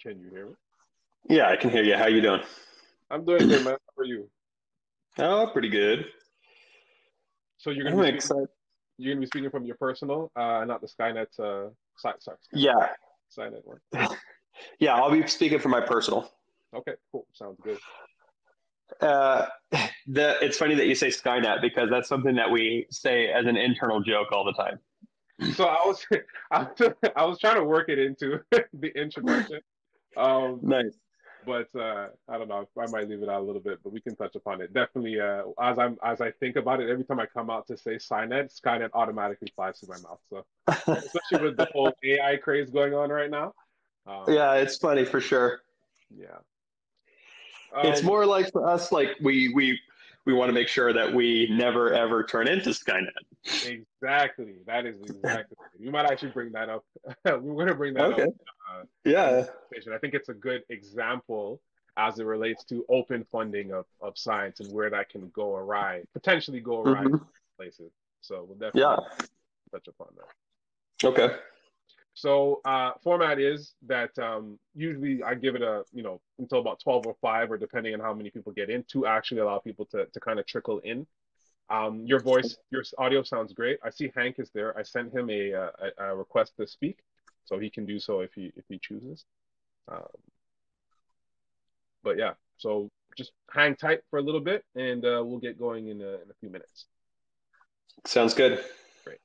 Can you hear me? Yeah, I can hear you. How you doing? I'm doing good, man. How are you? Oh, pretty good. So you're gonna I'm be speaking. excited. You're gonna be speaking from your personal, not the Skynet. Sorry, Skynet. Yeah, Skynet one. yeah. I'll be speaking for my personal. Okay, cool. Sounds good. Uh, it's funny that you say Skynet because that's something that we say as an internal joke all the time. So I was, I was trying to work it into the introduction. Um, Nice. but I don't know. I might leave it out a little bit, but we can touch upon it. Definitely. As I think about it, every time I come out to say Skynet automatically flies through my mouth. So especially with the whole AI craze going on right now. Um, Yeah, it's funny for sure. yeah. It's Um, more like for us, like we want to make sure that we never ever turn into Skynet. exactly. That is exactly. You might actually bring that up. We're going to bring that up Okay. in the Yeah. conversation. I think it's a good example as it relates to open funding of science and where that can go awry, potentially go awry in Hmm. places. So we'll Yeah. definitely touch upon that. Okay. So format is that usually I give it until about 12:05 or depending on how many people get in to actually allow people to kind of trickle in. Your audio sounds great. I see Hank is there. I sent him a request to speak, so he can do so if he chooses. Um, but yeah, so just hang tight for a little bit, and we'll get going in a few minutes. Sounds good. Great.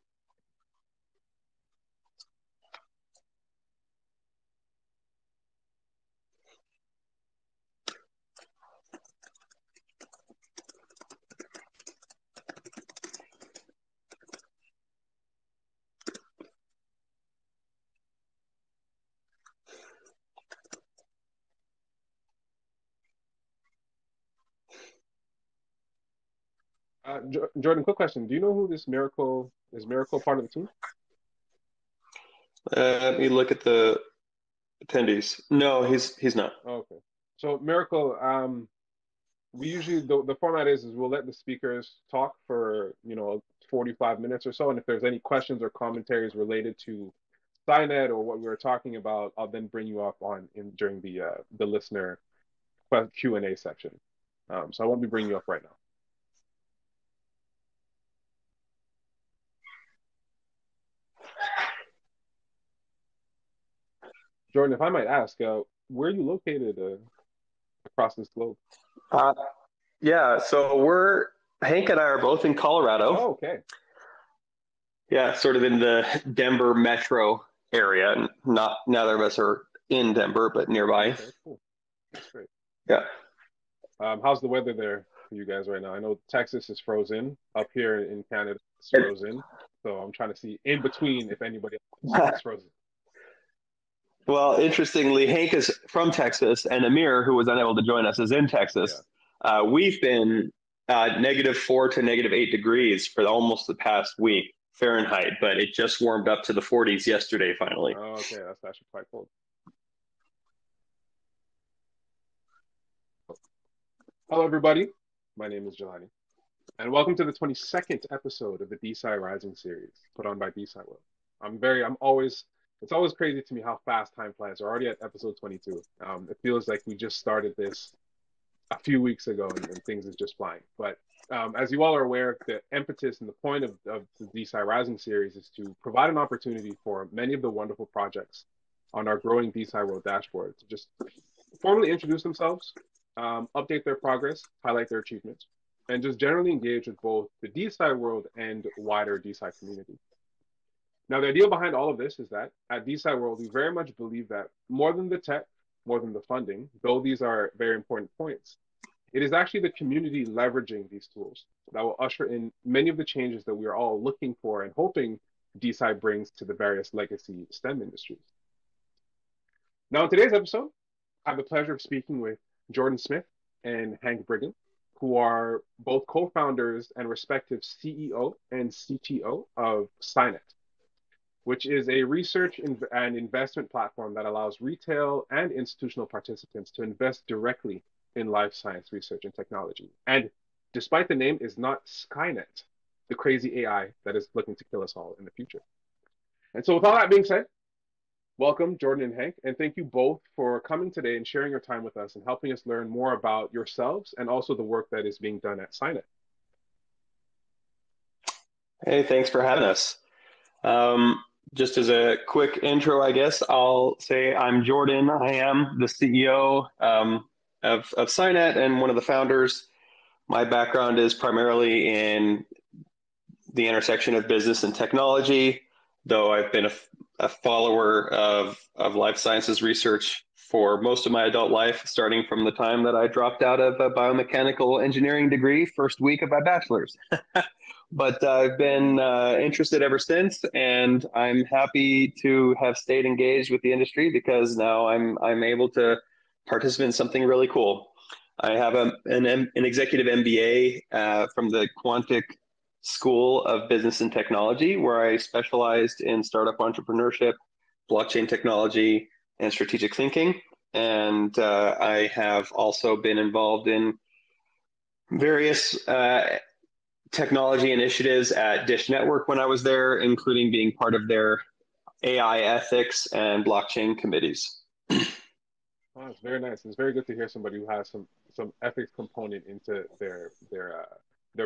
Jordan, quick question: do you know who this Miracle is? Miracle part of the team? Let me look at the attendees. No, he's not. Oh, okay. So Miracle, we usually the format is we'll let the speakers talk for 45 minutes or so, and if there's any questions or commentaries related to Scinet or what we were talking about, I'll then bring you up on in during the listener Q&A section. So I won't be bringing you up right now. Jordan, if I might ask, where are you located across this globe? Uh, yeah. So we're Hank and I are both in Colorado. Oh, okay. Yeah, sort of in the Denver metro area. Not neither of us are in Denver, but nearby. Okay, cool. That's great. Yeah. How's the weather there for you guys right now? I know Texas is frozen. Up here in Canada, it's And, frozen. So I'm trying to see in between if anybody else is frozen. well, interestingly, Hank is from Texas, and Amir, who was unable to join us, is in Yeah. Texas. We've been -4 to -8 degrees for almost the past week Fahrenheit, but it just warmed up to the 40s yesterday, finally. Oh, okay, that's actually quite cold. Hello, everybody. My name is Jelani, and welcome to the 22nd episode of the DeSci Rising series put on by DeSci World. It's always crazy to me how fast time flies. We're already at episode 22. It feels like we just started this a few weeks ago and things is just flying. But as you all are aware, the impetus and the point of the DeSci Rising series is to provide an opportunity for many of the wonderful projects on our growing DeSci World dashboard to just formally introduce themselves, update their progress, highlight their achievements, and just generally engage with both the DeSci world and wider DeSci community. Now, the idea behind all of this is that at DeSci World, we very much believe that more than the tech, more than the funding, though these are very important points, it is actually the community leveraging these tools that will usher in many of the changes that we are all looking for and hoping DeSci brings to the various legacy STEM industries. Now, in today's episode, I have the pleasure of speaking with Jordan Smith and Hank Brigham, who are both co-founders and respective CEO and CTO of Scinet, which is a research and investment platform that allows retail and institutional participants to invest directly in life science research and technology. And despite the name, is not Skynet, the crazy AI that is looking to kill us all in the future. And so, with all that being said, Welcome, Jordan and Hank, and thank you both for coming today and sharing your time with us and helping us learn more about yourselves and also the work that is being done at Scinet. Hey, thanks for having us. Um, just as a quick intro, I guess I'll say I'm Jordan. I am the CEO of Scinet and one of the founders. My background is primarily in the intersection of business and technology, though I've been a follower of life sciences research for most of my adult life, starting from the time that I dropped out of a biomechanical engineering degree, first week of my bachelor's. But I've been interested ever since, and I'm happy to have stayed engaged with the industry because now I'm able to participate in something really cool. I have an executive MBA from the Quantic School of Business and Technology, where I specialized in startup entrepreneurship, blockchain technology, and strategic thinking. And I have also been involved in various technology initiatives at Dish Network when I was there, including being part of their AI ethics and blockchain committees. Oh, it's very nice. It's very good to hear somebody who has some ethics component into their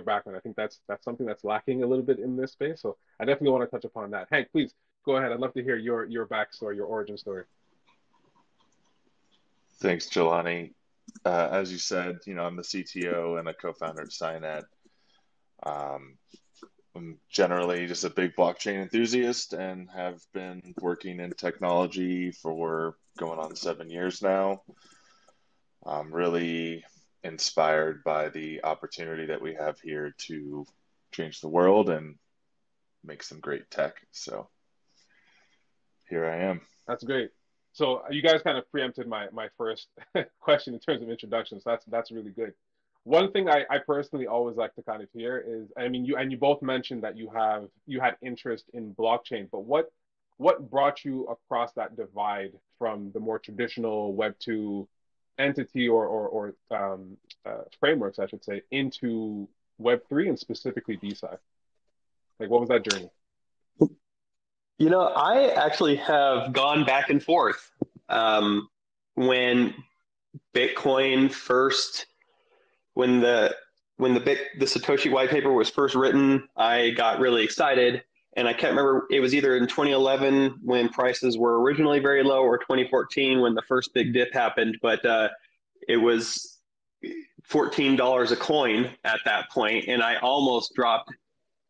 background. I think that's something that's lacking a little bit in this space. So I definitely want to touch upon that. Hank, please go ahead. I'd love to hear your backstory, your origin story. Thanks, Jelani. As you said, I'm the CTO and a co-founder at Scinet. Um, I'm generally just a big blockchain enthusiast and have been working in technology for going on 7 years now. I'm really inspired by the opportunity that we have here to change the world and make some great tech. So here I am. That's great. So you guys kind of preempted my first question in terms of introductions. That's really good. One thing I personally always like to kind of hear is, I mean, you both mentioned that you had interest in blockchain, but what brought you across that divide from the more traditional Web 2 entity or frameworks, I should say, into Web 3 and specifically DeSci? Like, what was that journey? I actually have gone back and forth. Um, when Bitcoin first, when the Satoshi white paper was first written, I got really excited, and I can't remember. It was either in 2011 when prices were originally very low, or 2014 when the first big dip happened. But it was $14 a coin at that point, and I almost dropped.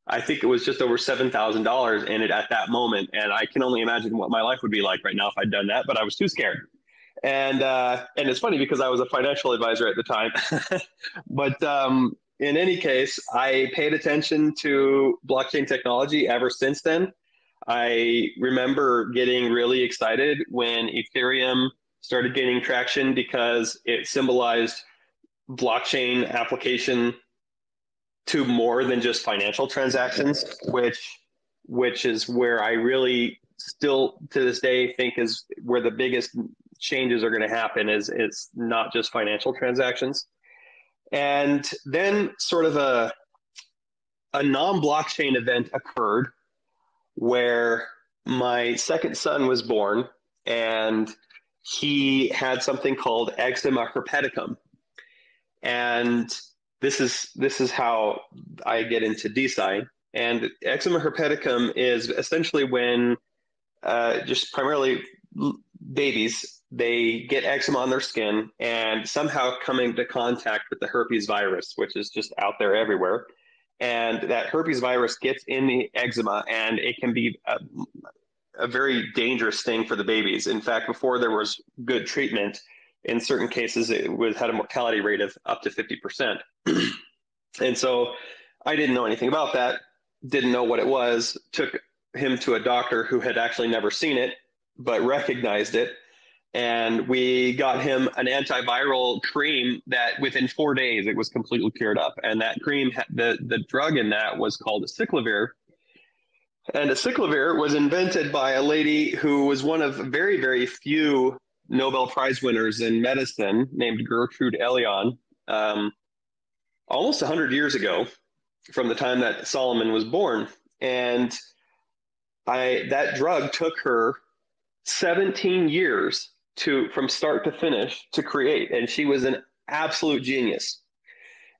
I think it was just over $7,000 in it at that moment, and I can only imagine what my life would be like right now if I'd done that. But I was too scared. And it's funny because I was a financial advisor at the time. But in any case, I paid attention to blockchain technology ever since then. I remember getting really excited when Ethereum started gaining traction because it symbolized blockchain application to more than just financial transactions, which is where I really still to this day think is where the biggest changes are going to happen is it's not just financial transactions. And then sort of a non-blockchain event occurred where my second son was born, and he had something called eczema herpeticum. And this is how I get into DeSci. And eczema herpeticum is essentially when just primarily babies, they get eczema on their skin and somehow come into contact with the herpes virus, which is just out there everywhere. And that herpes virus gets in the eczema, and it can be a very dangerous thing for the babies. In fact, before there was good treatment, in certain cases, had a mortality rate of up to 50%. And so I didn't know anything about that, didn't know what it was, took him to a doctor who had actually never seen it, but recognized it. And we got him an antiviral cream that within 4 days, it was completely cleared up. And that cream, the drug in that was called acyclovir. And acyclovir was invented by a lady who was one of very, very few Nobel Prize winners in medicine named Gertrude Elion, almost 100 years ago from the time that Solomon was born. And that drug took her 17 years to from start to finish to create, and she was an absolute genius.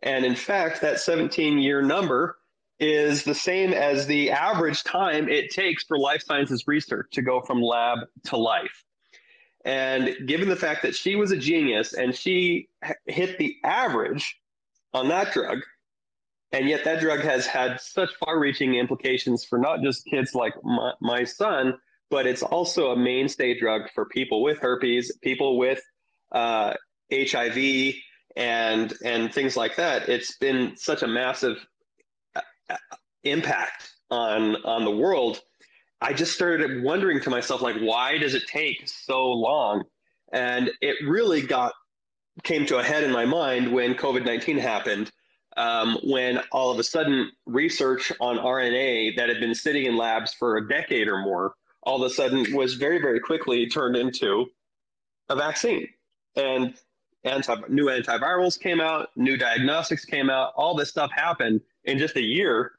And in fact, that 17-year number is the same as the average time it takes for life sciences research to go from lab to life. And given the fact that she was a genius and she hit the average on that drug, and yet that drug has had such far-reaching implications for not just kids like my son, but it's also a mainstay drug for people with herpes, people with HIV, and things like that. It's been such a massive impact on the world. I just started wondering to myself, like, why does it take so long? And it really came to a head in my mind when COVID-19 happened, when all of a sudden research on RNA that had been sitting in labs for a decade or more, all of a sudden was very, very quickly turned into a vaccine. And new antivirals came out, new diagnostics came out, all this stuff happened in just a year.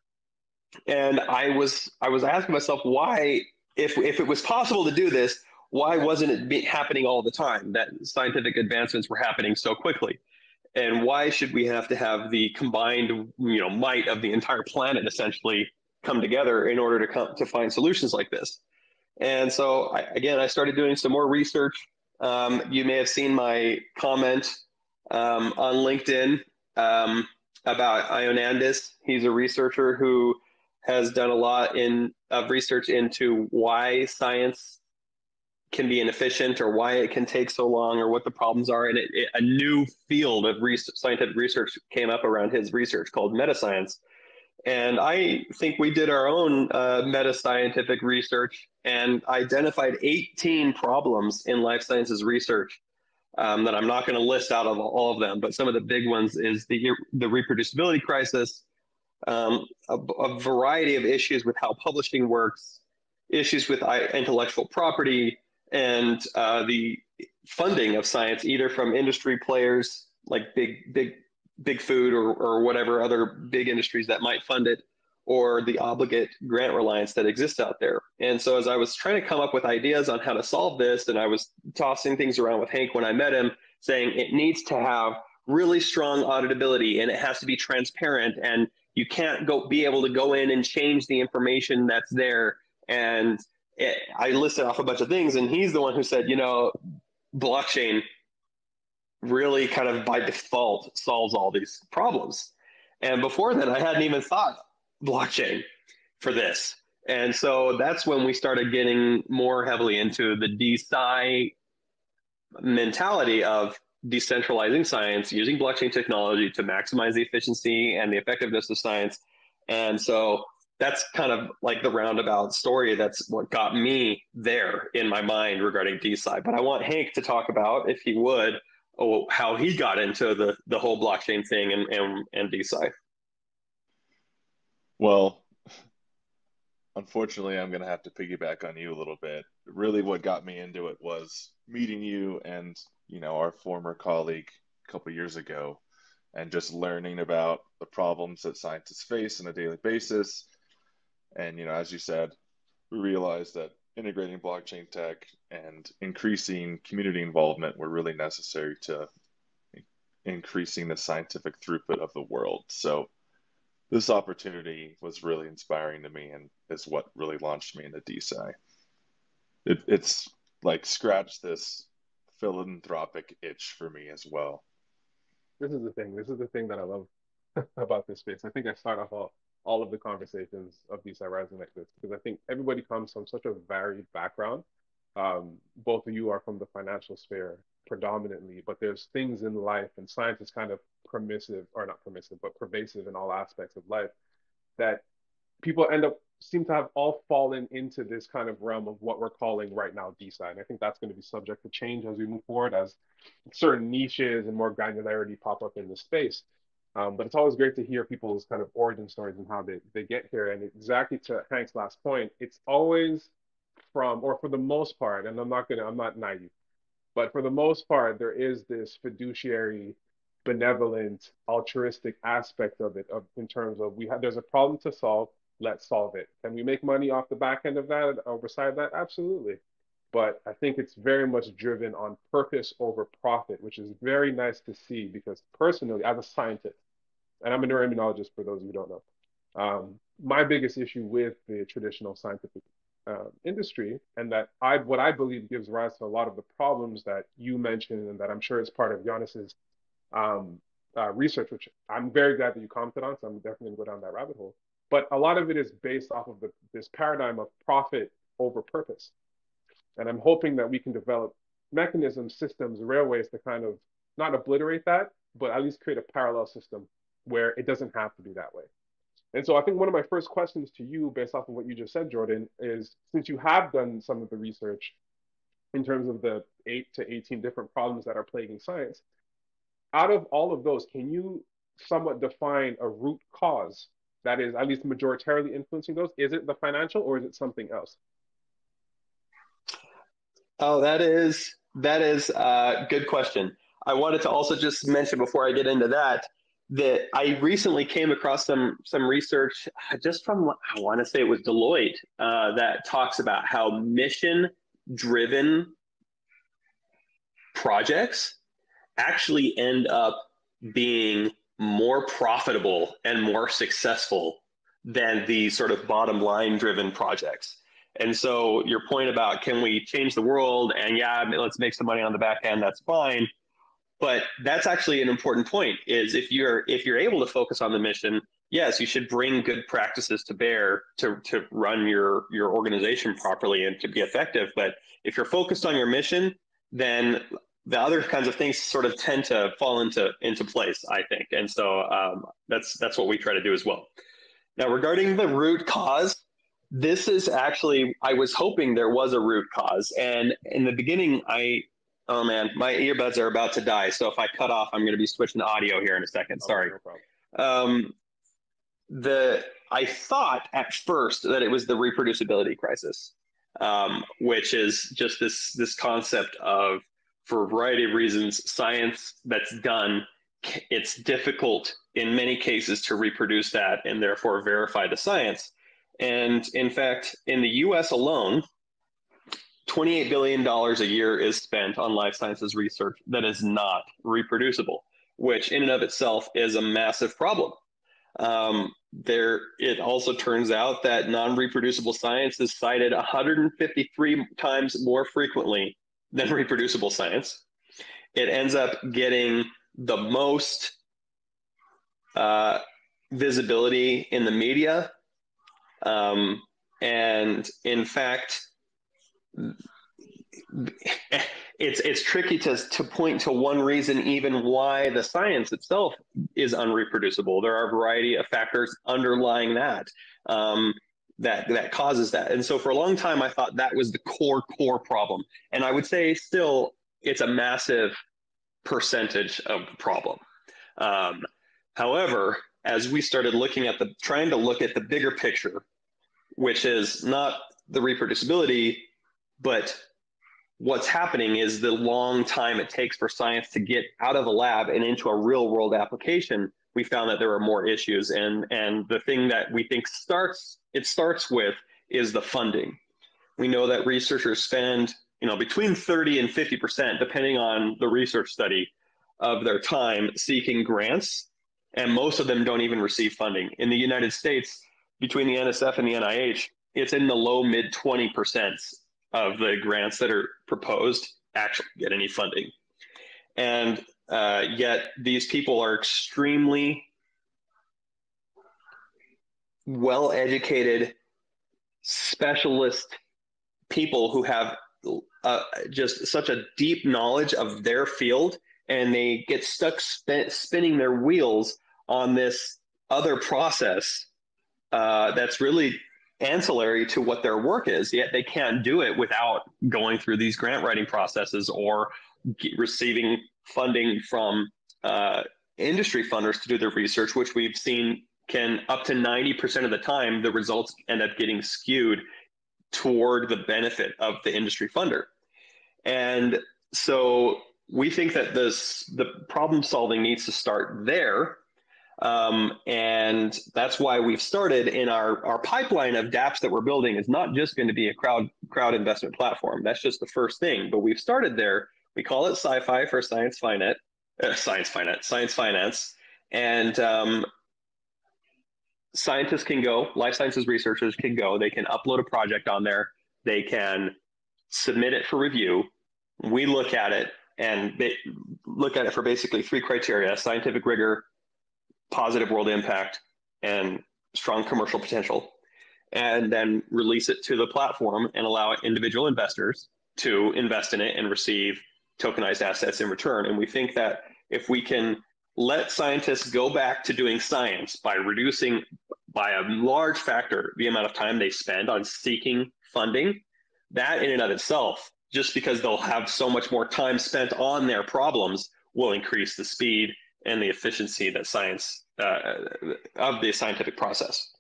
And I was asking myself, why, if it was possible to do this, why wasn't it happening all the time, that scientific advancements were happening so quickly? And why should we have to have the combined, might of the entire planet essentially come together in order to find solutions like this? And so I started doing some more research. You may have seen my comment on LinkedIn about Ionandis. He's a researcher who has done a lot of research into why science can be inefficient, or why it can take so long, or what the problems are. And a new field of scientific research came up around his research called metascience. And I think we did our own meta-scientific research and identified 18 problems in life sciences research that I'm not going to list out of all of them, but some of the big ones is the reproducibility crisis, a variety of issues with how publishing works, issues with intellectual property, and the funding of science, either from industry players like big food or whatever other big industries that might fund it, or the obligate grant reliance that exists out there. And so as I was trying to come up with ideas on how to solve this, and I was tossing things around with Hank when I met him, saying it needs to have really strong auditability, and it has to be transparent, and you can't be able to go in and change the information that's there. And I listed off a bunch of things, and he's the one who said, blockchain really kind of by default solves all these problems. And before then, I hadn't even thought blockchain for this. And so that's when we started getting more heavily into the DeSci mentality of decentralizing science, using blockchain technology to maximize the efficiency and the effectiveness of science. And so that's kind of like the roundabout story. That's what got me there in my mind regarding DeSci. But I want Hank to talk about, if he would, how he got into the whole blockchain thing and DeSci. Well, unfortunately, I'm going to have to piggyback on you a little bit. Really, what got me into it was meeting you and, our former colleague a couple years ago, and just learning about the problems that scientists face on a daily basis. And, as you said, we realized that integrating blockchain tech and increasing community involvement were really necessary to increasing the scientific throughput of the world. So this opportunity was really inspiring to me, and is what really launched me into DeSci. It's like scratched this philanthropic itch for me as well. This is the thing. This is the thing that I love about this space. I think I start off all of the conversations of DeSci Rising like this because I think everybody comes from such a varied background. Both of you are from the financial sphere predominantly, but there's things in life, and science is kind of permissive, or not permissive, but pervasive in all aspects of life, that people seem to have all fallen into this kind of realm of what we're calling right now DeSci. And I think that's going to be subject to change as we move forward, as certain niches and more granularity pop up in the space. But it's always great to hear people's kind of origin stories and how they get here. And exactly to Hank's last point, it's always from, or for the most part, and I'm not naive, but for the most part, there is this fiduciary, benevolent, altruistic aspect of it, in terms of there's a problem to solve, let's solve it. Can we make money off the back end of that or beside that? Absolutely. but I think it's very much driven on purpose over profit, which is very nice to see because personally, as a scientist, and I'm a neuroimmunologist for those who don't know, my biggest issue with the traditional scientific industry, and that what I believe gives rise to a lot of the problems that you mentioned, and that I'm sure is part of Giannis's um, research, which I'm very glad that you commented on. So I'm definitely going to go down that rabbit hole. But a lot of it is based off of this paradigm of profit over purpose. And I'm hoping that we can develop mechanisms, systems, railways to kind of not obliterate that, but at least create a parallel system where it doesn't have to be that way. And so I think one of my first questions to you, based off of what you just said, Jordan, is since you have done some of the research in terms of the 8 to 18 different problems that are plaguing science, out of all of those, can you somewhat define a root cause that is at least majoritarily influencing those? Is it the financial or is it something else? Oh, that is a good question. I wanted to also just mention before I get into that I recently came across some research just from I want to say it was Deloitte that talks about how mission driven projects actually end up being more profitable and more successful than the sort of bottom line driven projects. And so your point about can we change the world and yeah, let's make some money on the back end, that's fine. But that's actually an important point is if you're able to focus on the mission, yes, you should bring good practices to bear to run your organization properly and to be effective. But if you're focused on your mission, then the other kinds of things sort of tend to fall into place, I think. And so that's what we try to do as well. Now, regarding the root cause, this is actually, I was hoping there was a root cause. And in the beginning, oh man, my earbuds are about to die. So if I cut off, I'm going to be switching to audio here in a second. Sorry. No problem. I thought at first that it was the reproducibility crisis, which is just this concept of, for a variety of reasons, science that's done, it's difficult in many cases to reproduce that and therefore verify the science. And in fact, in the US alone, $28 billion a year is spent on life sciences research that is not reproducible, which in and of itself is a massive problem. It also turns out that non-reproducible science is cited 153 times more frequently than reproducible science. It ends up getting the most visibility in the media. And in fact, it's tricky to point to one reason even why the science itself is unreproducible. There are a variety of factors underlying that that causes that. And so for a long time, I thought that was the core problem. And I would say still it's a massive percentage of the problem. However, as we started trying to look at the bigger picture, which is not the reproducibility, but what's happening is the long time it takes for science to get out of the lab and into a real world application, we found that there are more issues. And the thing that we think starts with is the funding. We know that researchers spend, between 30 and 50%, depending on the research study, of their time seeking grants, and most of them don't even receive funding. In the United States, between the NSF and the NIH, it's in the low mid 20% of the grants that are proposed actually get any funding. And yet these people are extremely well-educated, specialist people who have just such a deep knowledge of their field, and they get stuck spinning their wheels on this other process that's really ancillary to what their work is, yet they can't do it without going through these grant writing processes or receiving funding from industry funders to do their research, which we've seen can up to 90% of the time, the results end up getting skewed toward the benefit of the industry funder. And so we think that the problem solving needs to start there. And that's why we've started in our pipeline of dApps that we're building is not just going to be a crowd investment platform. That's just the first thing. But we've started there. We call it Sci-Fi for Science Finance, Science Finance. And scientists can go, life sciences researchers can go, they can upload a project on there, they can submit it for review. We look at it and look at it for basically three criteria: scientific rigor, positive world impact, and strong commercial potential, and then release it to the platform and allow individual investors to invest in it and receive tokenized assets in return. And we think that if we can let scientists go back to doing science by reducing by a large factor the amount of time they spend on seeking funding, that in and of itself, just because they'll have so much more time spent on their problems, will increase the speed and the efficiency that science of the scientific process.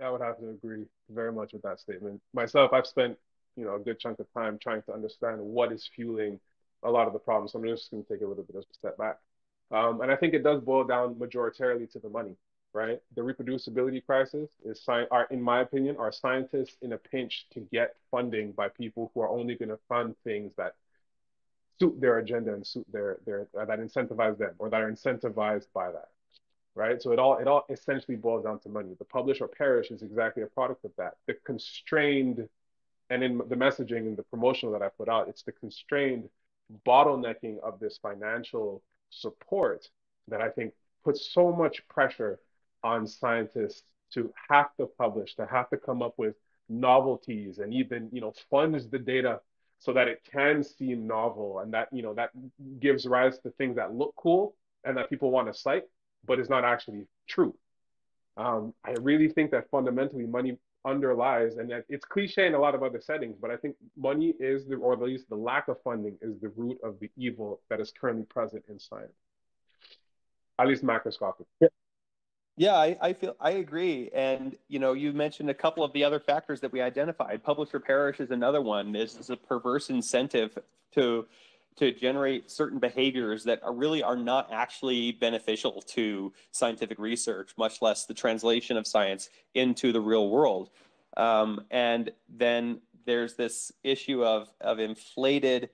I would have to agree very much with that statement. Myself, I've spent, a good chunk of time trying to understand what is fueling a lot of the problems. So I'm just going to take a little bit of a step back. And I think it does boil down majoritarily to the money, right? The reproducibility crisis in my opinion, are scientists in a pinch to get funding by people who are only going to fund things that suit their agenda and suit their that incentivize them or that are incentivized by that, right? So it all essentially boils down to money. The publish or perish is exactly a product of that. The constrained, and in the messaging and the promotional that I put out, it's the constrained bottlenecking of this financial support that I think puts so much pressure on scientists to have to publish, to have to come up with novelties and even, fund the data so that it can seem novel and that, that gives rise to things that look cool and that people want to cite, but is not actually true. I really think that fundamentally money underlies, and that it's cliche in a lot of other settings, but I think money is or at least the lack of funding is the root of the evil that is currently present in science, at least macroscopic. Yeah, I agree. And you mentioned a couple of the other factors that we identified. Publish or perish is another one. This is a perverse incentive to generate certain behaviors that are not actually beneficial to scientific research, much less the translation of science into the real world. And then there's this issue of inflated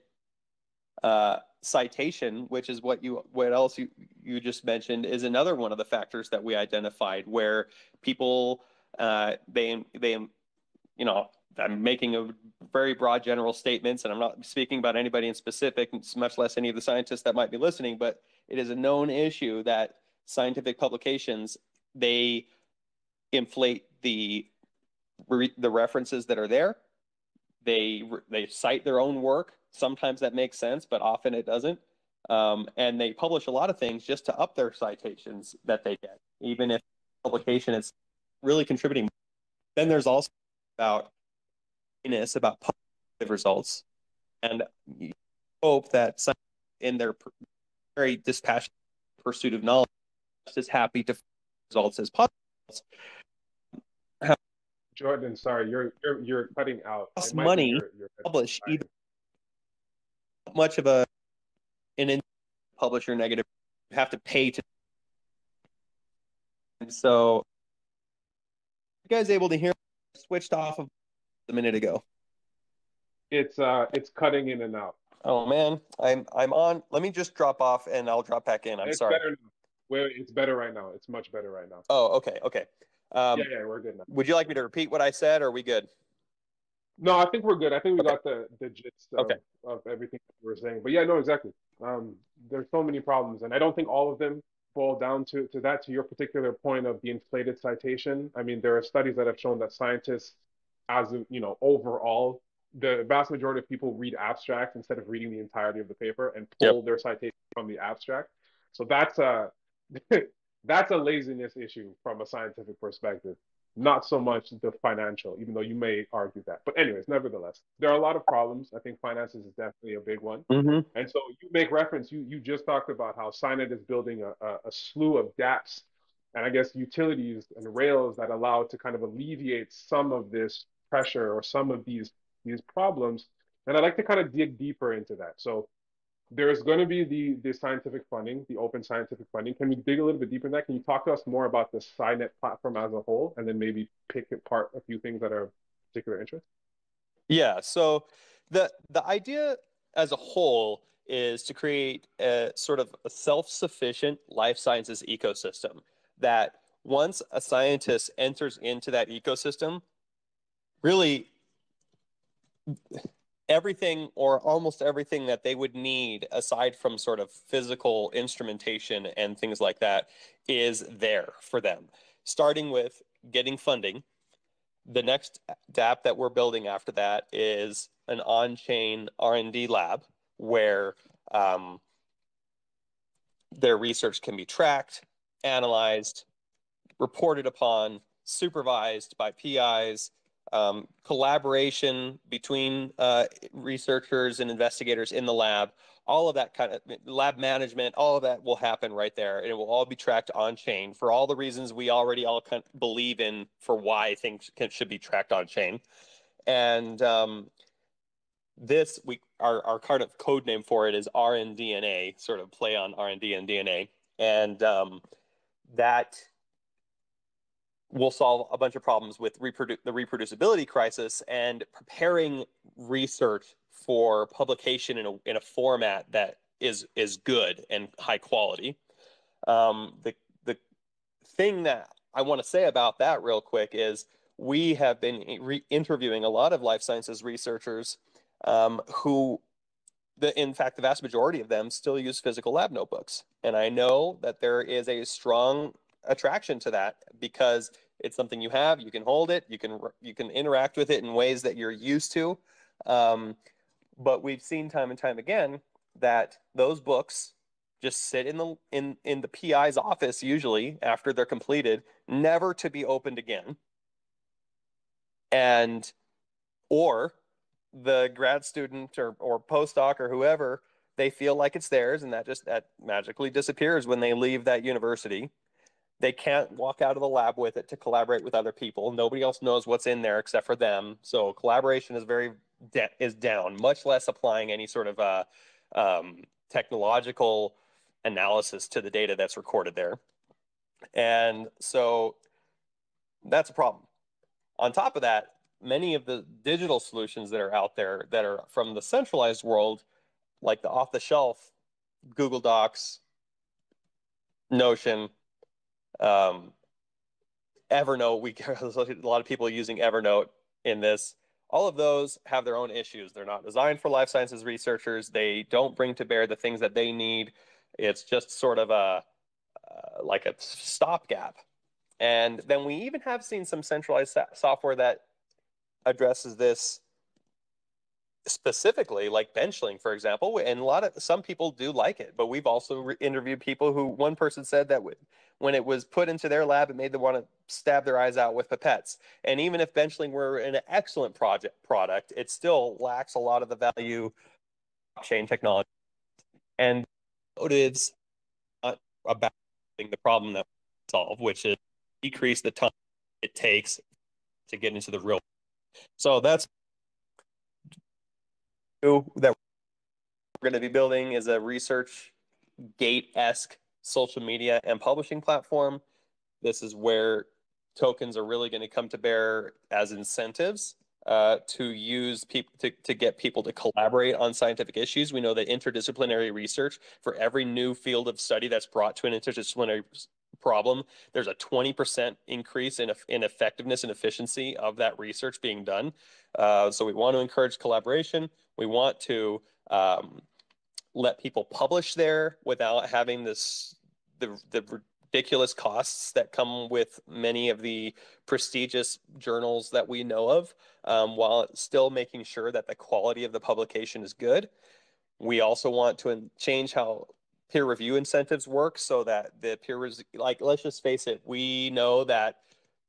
citation, which is what else you just mentioned, is another one of the factors that we identified, where people I'm making a very broad general statements, and I'm not speaking about anybody in specific, much less any of the scientists that might be listening, but it is a known issue that scientific publications, they inflate the references that are there. They cite their own work. Sometimes that makes sense, but often it doesn't. And they publish a lot of things just to up their citations that they get, even if the publication is really contributing. Then there's also about positive results, and you hope that some in their very dispassionate pursuit of knowledge just as happy to results as positive results. Jordan, sorry, you're cutting out. Cost money publish either much of an publisher negative. You have to pay to. And so, you guys able to hear? Switched off of a minute ago. It's cutting in and out. Oh man, I'm on. Let me just drop off and I'll drop back in. I'm sorry. Better now. Wait, it's better right now. It's much better right now. Oh, okay. Yeah, we're good now. Would you like me to repeat what I said, or are we good? No, I think we're good. I think we got the gist of everything we were saying. But yeah, no, exactly. There's so many problems, and I don't think all of them boil down to your particular point of the inflated citation. I mean, there are studies that have shown that scientists, as overall, the vast majority of people read abstracts instead of reading the entirety of the paper and pull their citation from the abstract. So that's a that's a laziness issue from a scientific perspective, not so much the financial, even though you may argue that. But anyways, nevertheless, there are a lot of problems. I think finances is definitely a big one. Mm-hmm. And so you make reference, you just talked about how Scinet is building a slew of dApps and I guess utilities and rails that allow it to kind of alleviate some of this pressure or some of these problems. And I'd like to kind of dig deeper into that. So there's going to be the scientific funding, the open scientific funding. Can we dig a little bit deeper in that? Can you talk to us more about the Scinet platform as a whole, and then maybe pick apart a few things that are of particular interest? Yeah, so the idea as a whole is to create a sort of a self-sufficient life sciences ecosystem that once a scientist enters into that ecosystem, really everything or almost everything that they would need aside from sort of physical instrumentation and things like that is there for them. Starting with getting funding. The next DApp that we're building after that is an on-chain R&D lab where their research can be tracked, analyzed, reported upon, supervised by PIs, collaboration between researchers and investigators in the lab, all of that kind of lab management, all of that will happen right there. And it will all be tracked on chain for all the reasons we already all kind of believe in for why things should be tracked on chain. And this our kind of code name for it is RNDNA, sort of play on R&D and DNA. And that will solve a bunch of problems with the reproducibility crisis and preparing research for publication in a format that is good and high quality. The thing that I want to say about that real quick is we have been interviewing a lot of life sciences researchers who in fact, the vast majority of them still use physical lab notebooks. And I know that there is a strong attraction to that because it's something you have, you can hold it, you can interact with it in ways that you're used to. But we've seen time and time again that those books just sit in the PI's office usually after they're completed, never to be opened again. And or the grad student or postdoc or whoever, they feel like it's theirs and that magically disappears when they leave that university. They can't walk out of the lab with it to collaborate with other people. Nobody else knows what's in there except for them. So collaboration is down, much less applying any sort of technological analysis to the data that's recorded there. And so that's a problem. On top of that, many of the digital solutions that are out there that are from the centralized world, like the off-the-shelf Google Docs, Notion, Evernote. A lot of people using Evernote in this. All of those have their own issues. They're not designed for life sciences researchers. They don't bring to bear the things that they need. It's just sort of like a stopgap. And then we even have seen some centralized software that addresses this specifically, like Benchling, for example. And some people do like it, but we've also interviewed people who one person said that when it was put into their lab, it made them want to stab their eyes out with pipettes. And even if Benchling were an excellent product, it still lacks a lot of the value of blockchain technology. And motives not about the problem that we solve, which is decrease the time it takes to get into the real. So that's that we're going to be building is a research gate-esque social media and publishing platform. This is where tokens are really going to come to bear as incentives to use people to get people to collaborate on scientific issues. We know that interdisciplinary research, for every new field of study that's brought to an interdisciplinary problem, there's a 20% increase in effectiveness and efficiency of that research being done. So we want to encourage collaboration. We want to let people publish there without having the ridiculous costs that come with many of the prestigious journals that we know of, while still making sure that the quality of the publication is good. We also want to change how peer review incentives work so that the let's just face it, we know that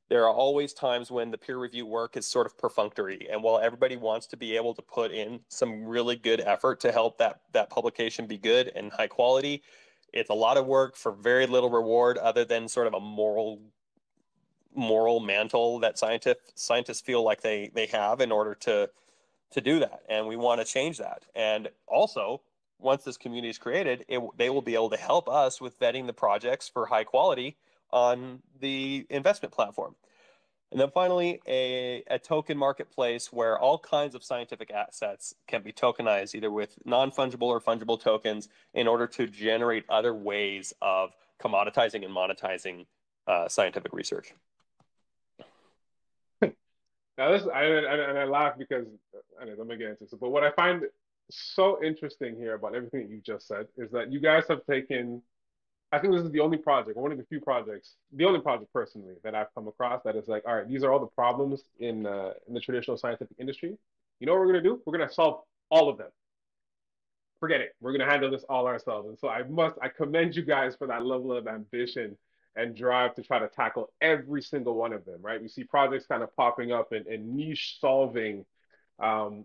there are always times when the peer review work is sort of perfunctory. And while everybody wants to be able to put in some really good effort to help that publication be good and high quality, it's a lot of work for very little reward other than sort of a moral mantle that scientists feel like they have in order to do that. And we want to change that. And also, once this community is created, they will be able to help us with vetting the projects for high quality on the investment platform. And then finally, a token marketplace where all kinds of scientific assets can be tokenized either with non-fungible or fungible tokens in order to generate other ways of commoditizing and monetizing scientific research. Now this, I laugh because I'm gonna get into this, but what I find so interesting here about everything that you just said is that you guys have taken. I think this is the only project, one of the few projects, the only project personally that I've come across that is like, all right, these are all the problems in the traditional scientific industry. You know what we're gonna do? We're gonna solve all of them. Forget it. We're gonna handle this all ourselves. And so I commend you guys for that level of ambition and drive to try to tackle every single one of them, right? We see projects kind of popping up and niche solving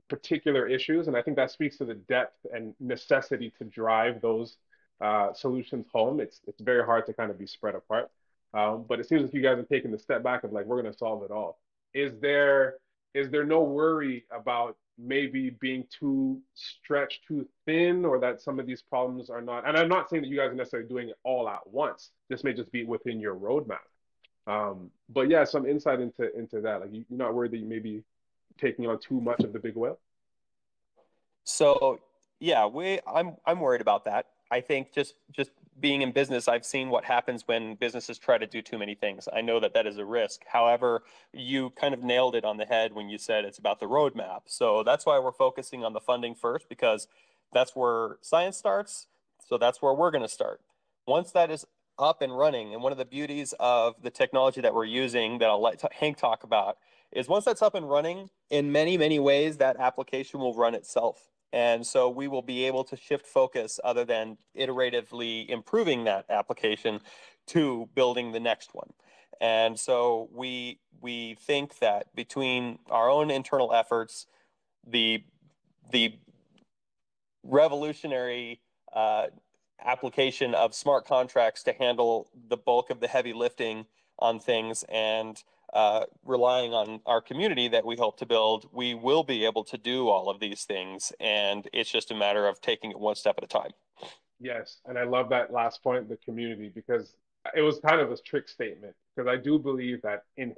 particular issues. And I think that speaks to the depth and necessity to drive those solutions home. It's very hard to kind of be spread apart. But it seems like you guys are taking the step back of like, we're going to solve it all. Is there is there no worry about maybe being too stretched too thin, or that some of these problems are not, and I'm not saying that you guys are necessarily doing it all at once, this may just be within your roadmap, but yeah, some insight into that, like you're not worried that you may be taking on too much of the big whale. So yeah, I'm worried about that. I think just being in business, I've seen what happens when businesses try to do too many things. I know that that is a risk. However, you kind of nailed it on the head when you said it's about the roadmap. So that's why we're focusing on the funding first, because that's where science starts. So that's where we're going to start. Once that is up and running, and one of the beauties of the technology that we're using that I'll let Hank talk about is once that's up and running, in many, many ways, that application will run itself. And so we will be able to shift focus other than iteratively improving that application to building the next one. And so we think that between our own internal efforts, the the revolutionary application of smart contracts to handle the bulk of the heavy lifting on things, and relying on our community that we hope to build, we will be able to do all of these things. And it's just a matter of taking it one step at a time. Yes, and I love that last point, the community, because it was kind of a trick statement. Because I do believe that in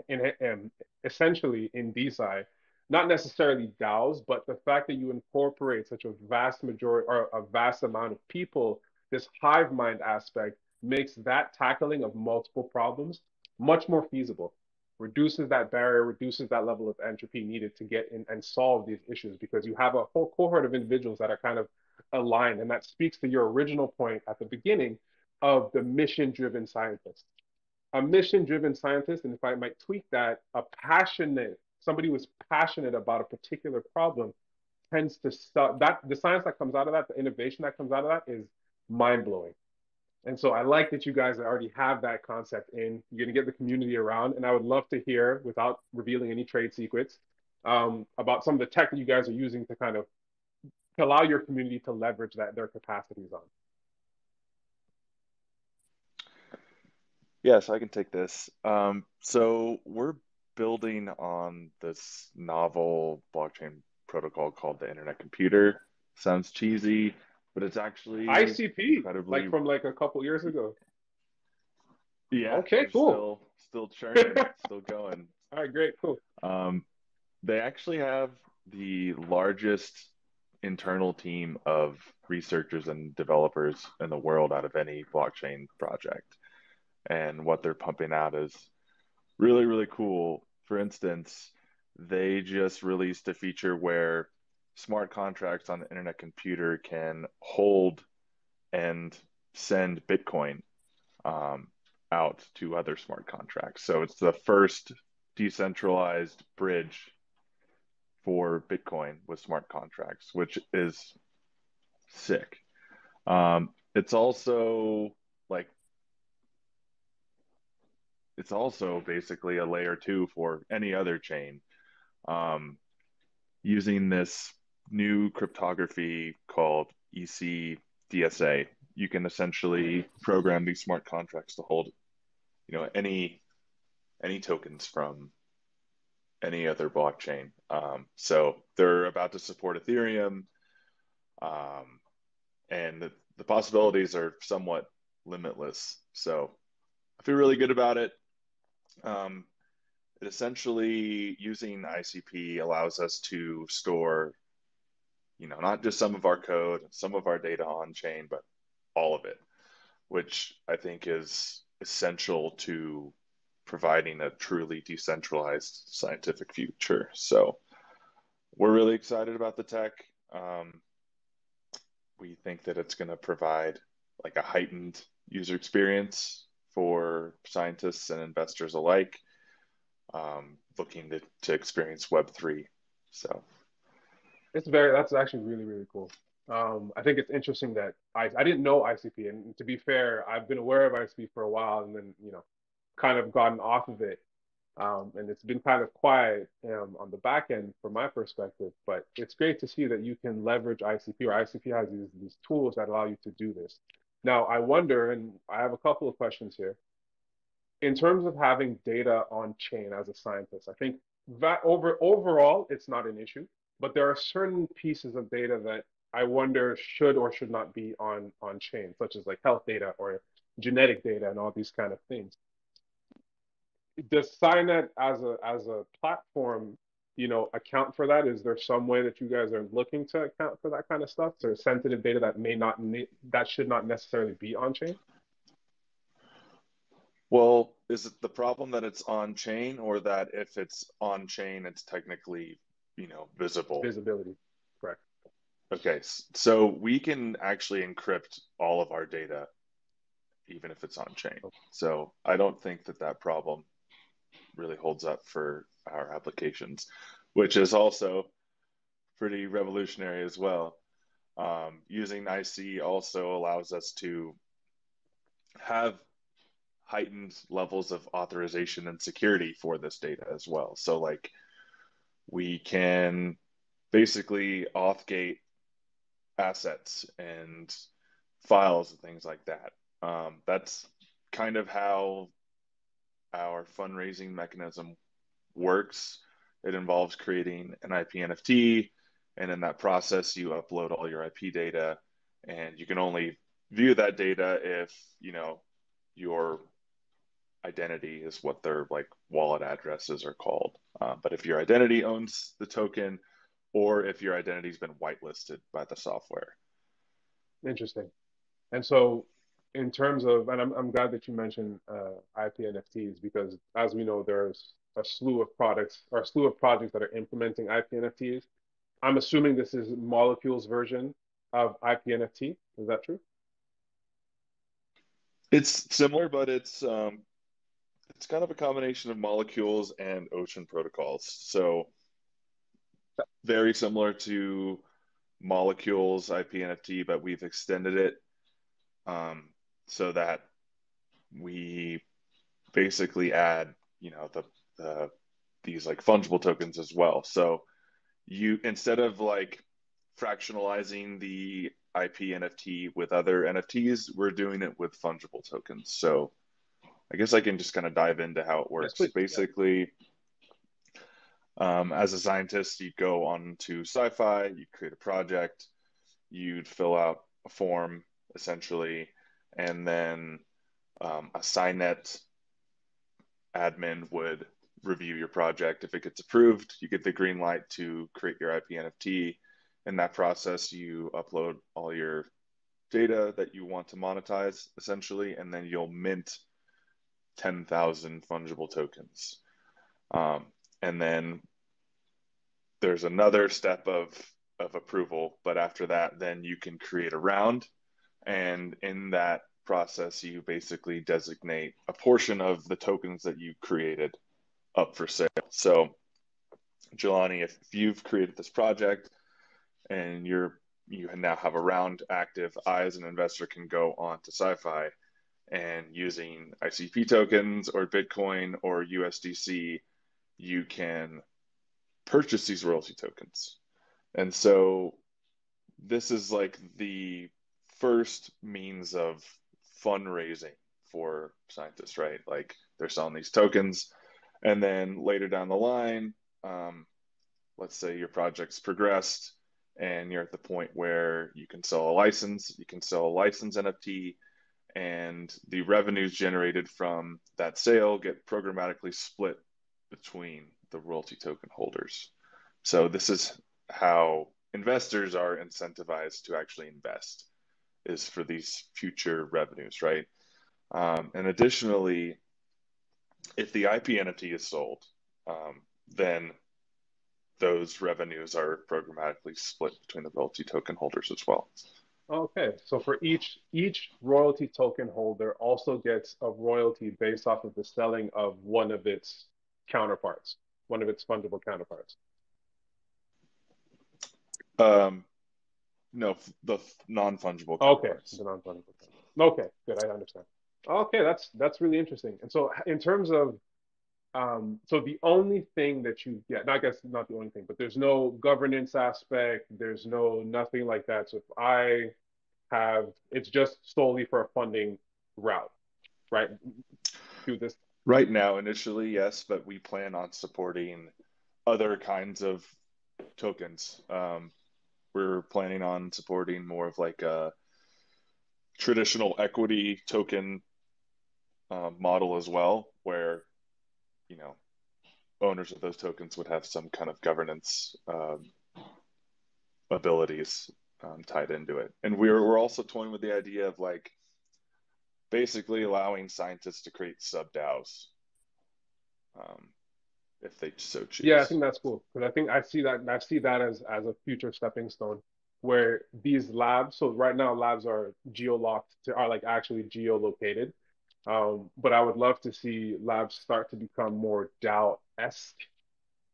essentially in DeSci, not necessarily DAOs, but the fact that you incorporate such a vast majority or a vast amount of people, this hive mind aspect makes that tackling of multiple problems much more feasible. Reduces that barrier, reduces that level of entropy needed to get in and solve these issues because you have a whole cohort of individuals that are kind of aligned. And that speaks to your original point at the beginning of the mission driven scientist. A mission driven scientist, and if I might tweak that, somebody who's passionate about a particular problem tends to start that the science that comes out of that, the innovation that comes out of that is mind blowing. And so I like that you guys already have that concept in. You're going to get the community around. And I would love to hear, without revealing any trade secrets, about some of the tech that you guys are using to kind of to allow your community to leverage their capacities on. Yes, I can take this. So we're building on this novel blockchain protocol called the Internet Computer. Sounds cheesy, but it's actually ICP, incredibly, like from like a couple years ago. yeah, Okay, we're cool. still churning, still going. All right, great, cool. Um, they actually have the largest internal team of researchers and developers in the world out of any blockchain project. And what they're pumping out is really, really cool. For instance, they just released a feature where smart contracts on the internet computer can hold and send Bitcoin um, out to other smart contracts. So it's the first decentralized bridge for Bitcoin with smart contracts, which is sick. It's also like it's also basically a layer two for any other chain. Um, Using this new cryptography called ECDSA, you can essentially program these smart contracts to hold, any tokens from any other blockchain. So they're about to support Ethereum. Um, and the possibilities are somewhat limitless. So I feel really good about it. It essentially, using ICP allows us to store, not just some of our code, some of our data on chain, but all of it, which I think is essential to providing a truly decentralized scientific future. So we're really excited about the tech. We think that it's going to provide like a heightened user experience for scientists and investors alike, looking to experience Web3. So that's actually really, really cool. I think it's interesting that I didn't know ICP, and to be fair, I've been aware of ICP for a while, and then kind of gotten off of it, and it's been kind of quiet on the back end from my perspective. But it's great to see that you can leverage ICP, or ICP has these tools that allow you to do this. Now, I wonder, and I have a couple of questions here. In terms of having data on chain as a scientist, I think that overall it's not an issue, but there are certain pieces of data that I wonder should or should not be on chain, such as like health data or genetic data and all these kind of things. Does Scinet as a platform, account for that? Is there some way that you guys are looking to account for that kind of stuff? So sensitive data that may not that should not necessarily be on chain? well, is it the problem that it's on chain, or that if it's on chain, it's technically, visible? Visibility, correct. Okay, so we can actually encrypt all of our data, even if it's on chain. Okay. So I don't think that problem really holds up for our applications, which is also pretty revolutionary as well. Using IC also allows us to have heightened levels of authorization and security for this data as well. So like we can basically auth-gate assets and files and things like that. That's kind of how our fundraising mechanism works. It involves creating an IP NFT, and in that process, you upload all your IP data, and you can only view that data if your identity is what their like wallet addresses are called. But if your identity owns the token, or if your identity's been whitelisted by the software. Interesting. And so, in terms of, and I'm glad that you mentioned IP NFTs, because as we know, there's a slew of products or a slew of projects that are implementing IP NFTs. I'm assuming this is Molecule's version of IP NFT. Is that true? It's similar, but it's kind of a combination of Molecules and Ocean protocols. So very similar to Molecules IP NFT, but we've extended it so that we basically add, these like fungible tokens as well. So you, instead of like fractionalizing the IP NFT with other NFTs, we're doing it with fungible tokens. So I guess I can just kind of dive into how it Yes, works. please. Basically, as a scientist, you go on to Sci-Fi, you create a project, you'd fill out a form essentially, and then a Scinet admin would review your project. If it gets approved, you get the green light to create your IP NFT. In that process, you upload all your data that you want to monetize essentially, and then you'll mint 10,000 fungible tokens. And then there's another step of approval, but after that, then you can create a round. And in that process, you basically designate a portion of the tokens that you created up for sale. So, Jelani, if you've created this project and you now have a round active, I as an investor can go on to Sci-Fi, and using ICP tokens or Bitcoin or USDC, you can purchase these royalty tokens. And so this is like the first means of fundraising for scientists, right? Like they're selling these tokens, and then later down the line, let's say your project's progressed and you're at the point where you can sell a license, you can sell a license NFT, and the revenues generated from that sale get programmatically split between the royalty token holders. So this is how investors are incentivized to actually invest, is for these future revenues, right? And additionally, if the IP NFT is sold, then those revenues are programmatically split between the royalty token holders as well. Okay, so for each royalty token holder also gets a royalty based off of the selling of one of its counterparts, one of its fungible counterparts. No, the non-fungible Okay, counterparts. the non-fungible. Okay, good. I understand. Okay, that's really interesting. And so in terms of so the only thing that you get, I guess not the only thing, but there's no governance aspect, there's no nothing like that. So if I have, it's just solely for a funding route, right? Do this. Right now, initially, yes, but we plan on supporting other kinds of tokens. We're planning on supporting more of like a traditional equity token model as well, where, you know, owners of those tokens would have some kind of governance abilities tied into it. And we're also toying with the idea of like basically allowing scientists to create sub DAOs if they so Yeah, I choose. think that's cool because I see that as a future stepping stone where these labs. So right now, labs are geolocked to are like actually geolocated. But I would love to see labs start to become more DAO-esque,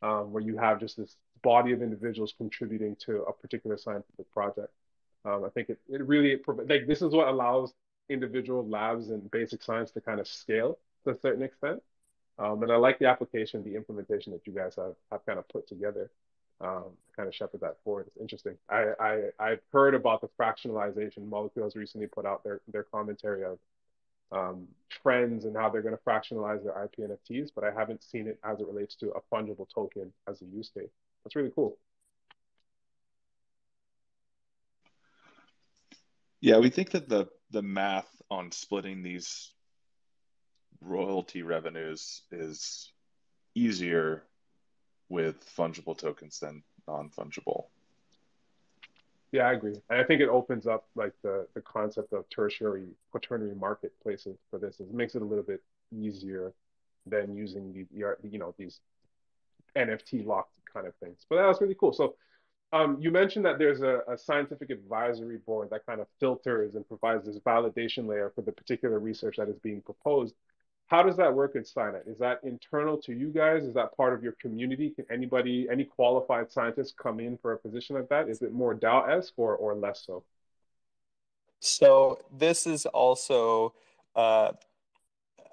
where you have just this body of individuals contributing to a particular scientific project. I think it really like this is what allows individual labs and basic science to kind of scale to a certain extent. And I like the application, the implementation that you guys have kind of put together, kind of shepherd that forward. It's interesting. I've heard about the fractionalization. Molecule has recently put out their commentary of trends and how they're going to fractionalize their IP NFTs, but I haven't seen it as it relates to a fungible token as a use case. That's really cool. Yeah, we think that the math on splitting these royalty revenues is easier with fungible tokens than non-fungible. Yeah, I agree. And I think it opens up like the concept of tertiary, quaternary marketplaces for this. It makes it a little bit easier than using these NFT locked kind of things. But that was really cool. So you mentioned that there's a scientific advisory board that kind of filters and provides this validation layer for the particular research that is being proposed. How does that work at Scinet? Is that internal to you guys? Is that part of your community? Can anybody, any qualified scientists come in for a position like that? Is it more DAO-esque or less so? So this is also uh,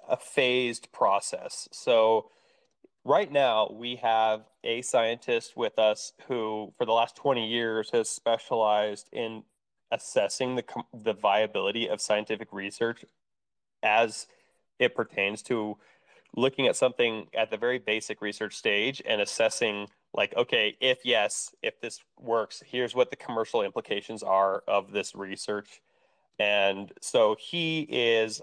a phased process. So right now, we have a scientist with us who, for the last 20 years, has specialized in assessing the viability of scientific research as it pertains to looking at something at the very basic research stage and assessing, like, okay, if yes, if this works, here's what the commercial implications are of this research. And so he is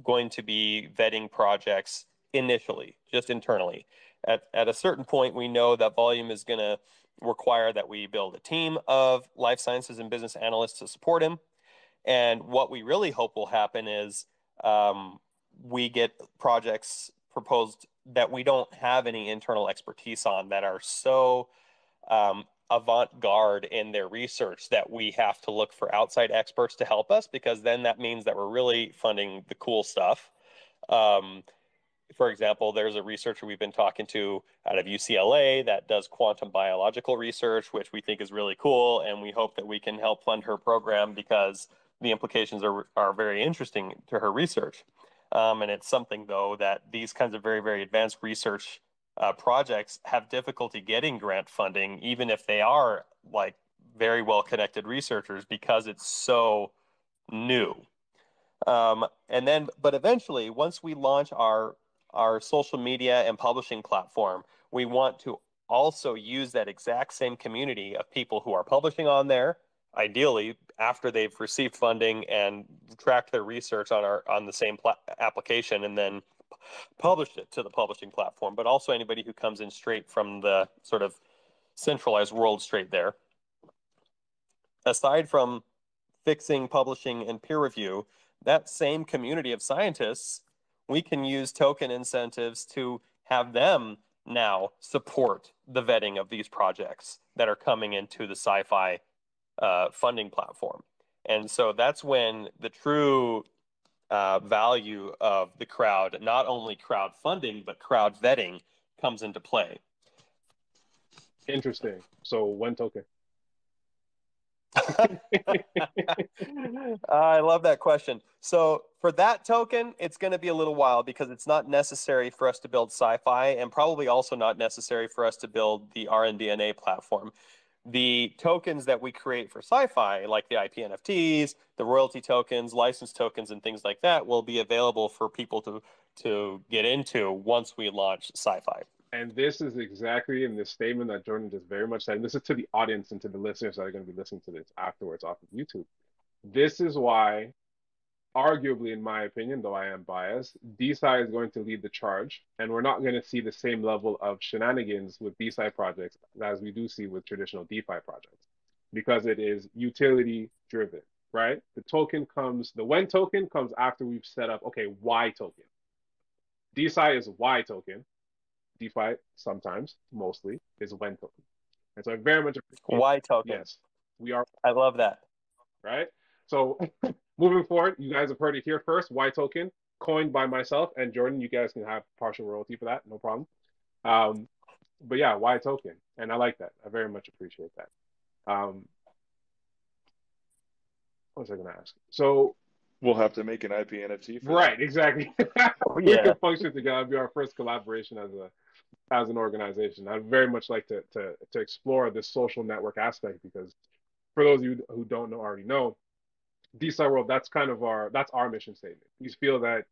going to be vetting projects initially, just internally. At a certain point, we know that volume is going to require that we build a team of life sciences and business analysts to support him. And what we really hope will happen is we get projects proposed that we don't have any internal expertise on that are so avant-garde in their research that we have to look for outside experts to help us, because then that means that we're really funding the cool stuff. Um, for example, there's a researcher we've been talking to out of UCLA that does quantum biological research, which we think is really cool, and we hope that we can help fund her program because the implications are very interesting to her research. And it's something, though, that these kinds of very, very advanced research projects have difficulty getting grant funding, even if they are like very well connected researchers, because it's so new. And then, but eventually, once we launch our social media and publishing platform, we want to also use that exact same community of people who are publishing on there, ideally after they've received funding and tracked their research on the same application, and then published it to the publishing platform, but also anybody who comes in straight from the sort of centralized world straight there. Aside from fixing, publishing, and peer review, that same community of scientists, we can use token incentives to have them now support the vetting of these projects that are coming into the sci-fi funding platform. And so that's when the true value of the crowd, not only crowd funding, but crowd vetting, comes into play. Interesting. So one token. I love that question. So for that token, it's going to be a little while because it's not necessary for us to build sci-fi, and probably also not necessary for us to build the RNDNA platform. The tokens that we create for sci-fi, like the IP NFTs, the royalty tokens, license tokens, and things like that, will be available for people to get into once we launch sci-fi. And this is exactly in the statement that Jordan just very much said. And this is to the audience and to the listeners that are going to be listening to this afterwards off of YouTube. This is why, arguably, in my opinion, though I am biased, DeSci is going to lead the charge. And we're not going to see the same level of shenanigans with DeSci projects as we do see with traditional DeFi projects, because it is utility driven, right? The when token comes after we've set up, okay, why token. DeSci is why token. DeFi sometimes, mostly, is when token. And so I very much appreciate why token. Yes, we are. I love that. Right? So moving forward, you guys have heard it here first. Y token, coined by myself and Jordan. You guys can have partial royalty for that, no problem. But yeah, Y token. And I like that. I very much appreciate that. What was I going to ask? So we'll have to make an IP NFT for right, that. Exactly. We can function together. It'll be our first collaboration as an organization. I'd very much like to explore this social network aspect, because for those of you who don't already know, DeSci World, that's our mission statement. We feel that,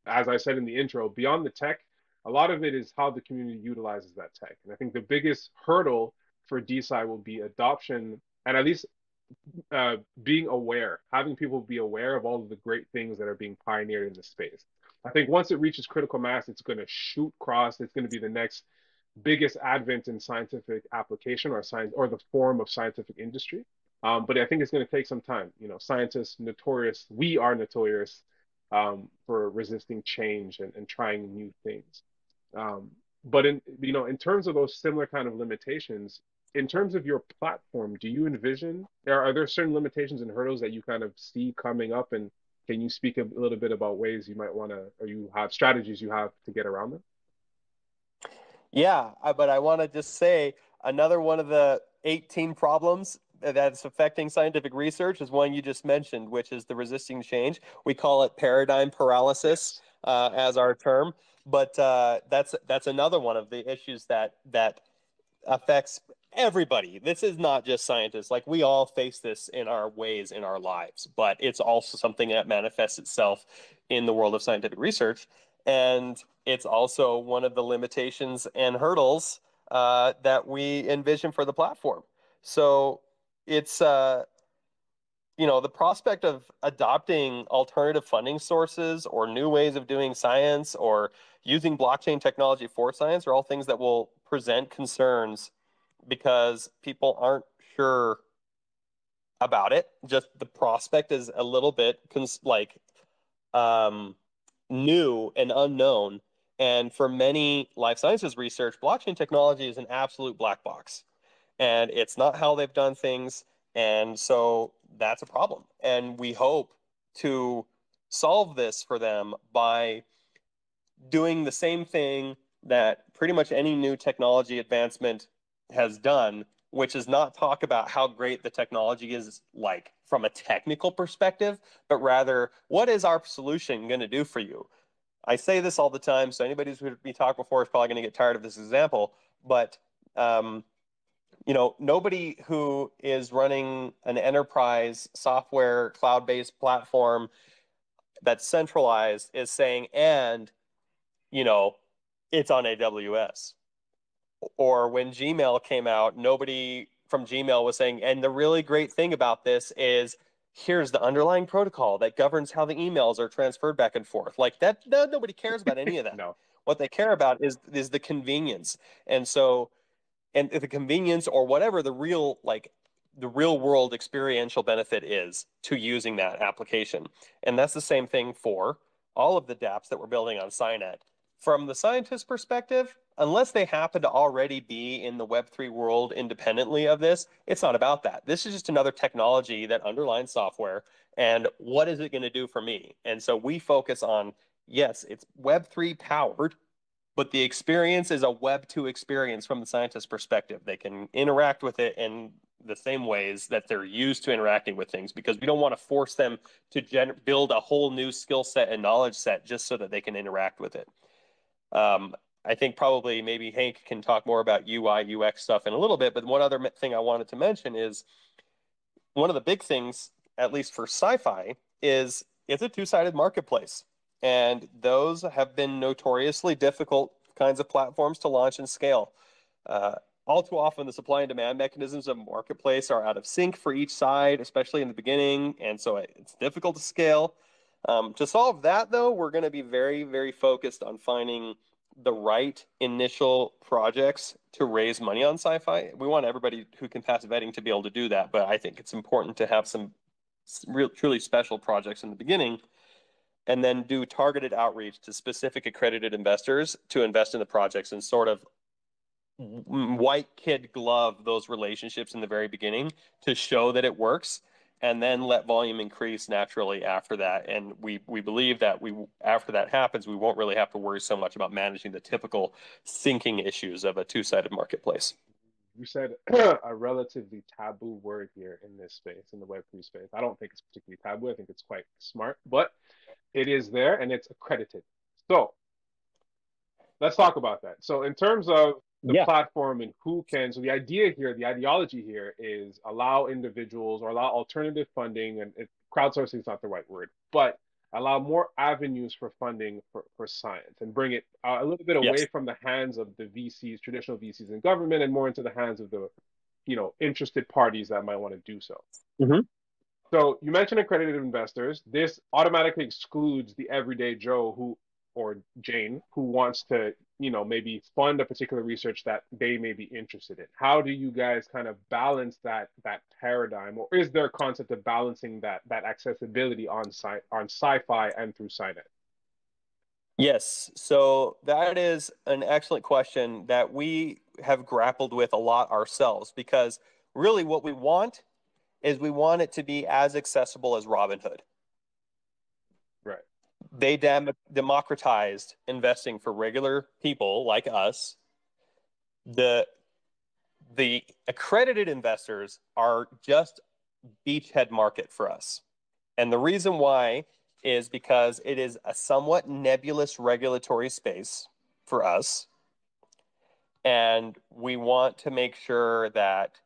as I said in the intro, beyond the tech, a lot of it is how the community utilizes that tech. And I think the biggest hurdle for DeSci will be adoption, and at least being aware, having people be aware of all of the great things that are being pioneered in the space. I think once it reaches critical mass, it's going to shoot across. It's going to be the next biggest advent in scientific application or the form of scientific industry. But I think it's going to take some time. Scientists we are notorious for resisting change and trying new things. But in terms of those similar kind of limitations, in terms of your platform, do you envision are there certain limitations and hurdles that you kind of see coming up, and can you speak a little bit about ways you might want to, or you have strategies you have to get around them? Yeah, but I want to just say another one of the 18 problems that's affecting scientific research is one you just mentioned, which is the resisting change. We call it paradigm paralysis as our term, but that's another one of the issues that affects everybody. This is not just scientists. Like, we all face this in our ways in our lives, but it's also something that manifests itself in the world of scientific research. And it's also one of the limitations and hurdles that we envision for the platform. So it's, the prospect of adopting alternative funding sources or new ways of doing science or using blockchain technology for science are all things that will present concerns because people aren't sure about it. Just the prospect is a little bit new and unknown. And for many life sciences research, blockchain technology is an absolute black box. And it's not how they've done things. And so that's a problem. And we hope to solve this for them by doing the same thing that pretty much any new technology advancement has done, which is not talk about how great the technology is, like from a technical perspective, but rather, what is our solution going to do for you? I say this all the time, so anybody who's heard me talk before is probably going to get tired of this example, but nobody who is running an enterprise software cloud-based platform that's centralized is saying, and it's on AWS, Or when Gmail came out, nobody from Gmail was saying, and the really great thing about this is here's the underlying protocol that governs how the emails are transferred back and forth. Like that, nobody cares about any of that. No. What they care about is the convenience. And so, and the convenience or whatever the real world experiential benefit is to using that application. And that's the same thing for all of the dApps that we're building on Scinet. From the scientist perspective, unless they happen to already be in the Web3 world independently of this, it's not about that. This is just another technology that underlines software. And what is it going to do for me? And so we focus on, yes, it's Web3 powered, but the experience is a Web2 experience from the scientist's perspective. They can interact with it in the same ways that they're used to interacting with things, because we don't want to force them to build a whole new skill set and knowledge set just so that they can interact with it. I think probably maybe Hank can talk more about UI, UX stuff in a little bit, but one other thing I wanted to mention is one of the big things, at least for sci-fi, is it's a two-sided marketplace. And those have been notoriously difficult kinds of platforms to launch and scale. All too often, the supply and demand mechanisms of marketplace are out of sync for each side, especially in the beginning, and so it's difficult to scale. To solve that, though, we're going to be very, very focused on finding the right initial projects to raise money on sci-fi. We want everybody who can pass vetting to be able to do that, but I think it's important to have some real, truly special projects in the beginning, and then do targeted outreach to specific accredited investors to invest in the projects and sort of white kid glove those relationships in the very beginning to show that it works, and then let volume increase naturally after that. And we believe that after that happens, we won't really have to worry so much about managing the typical syncing issues of a two-sided marketplace. You said a relatively taboo word here in this space, in the Web3 space. I don't think it's particularly taboo. I think it's quite smart, but it is there and it's accredited. So let's talk about that. So in terms of the Yeah. platform and who can, so the idea here, the ideology here is allow individuals or allow alternative funding, and crowdsourcing is not the right word, but allow more avenues for funding for science and bring it a little bit away Yes. from the hands of the VCs, traditional VCs in government, and more into the hands of the, interested parties that might want to do so. Mm-hmm. So you mentioned accredited investors. This automatically excludes the everyday Joe who or Jane who wants to, maybe fund a particular research that they may be interested in. How do you guys kind of balance that paradigm, or is there a concept of balancing that accessibility on sci-fi and through Scinet? Yes. So that is an excellent question that we have grappled with a lot ourselves, because really what we want is we want it to be as accessible as Robinhood. Right. They democratized investing for regular people like us. The accredited investors are just beachhead market for us. And the reason why is because it is a somewhat nebulous regulatory space for us. And we want to make sure that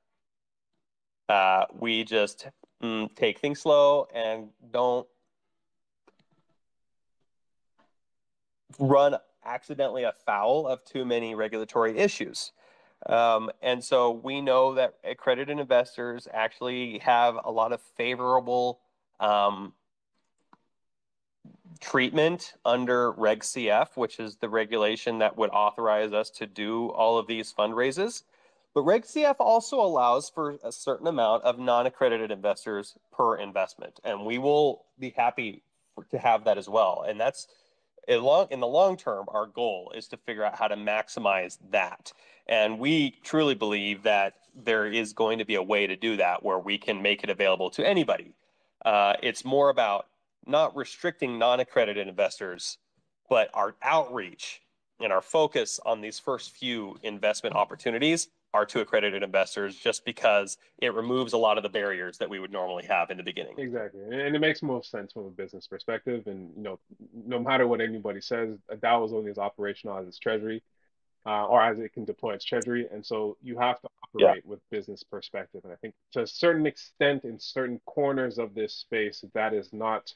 we just take things slow and don't run accidentally afoul of too many regulatory issues. And so we know that accredited investors actually have a lot of favorable treatment under Reg CF, which is the regulation that would authorize us to do all of these fundraises. But Reg CF also allows for a certain amount of non-accredited investors per investment, and we will be happy to have that as well. And that's in the long term, our goal is to figure out how to maximize that. And we truly believe that there is going to be a way to do that where we can make it available to anybody. It's more about not restricting non-accredited investors, but our outreach and our focus on these first few investment opportunities are to accredited investors, just because it removes a lot of the barriers that we would normally have in the beginning. Exactly. And it makes most sense from a business perspective. And, no matter what anybody says, a DAO is only as operational as its treasury, or as it can deploy its treasury. And so you have to Yeah. operate with business perspective. And I think to a certain extent, in certain corners of this space, that is not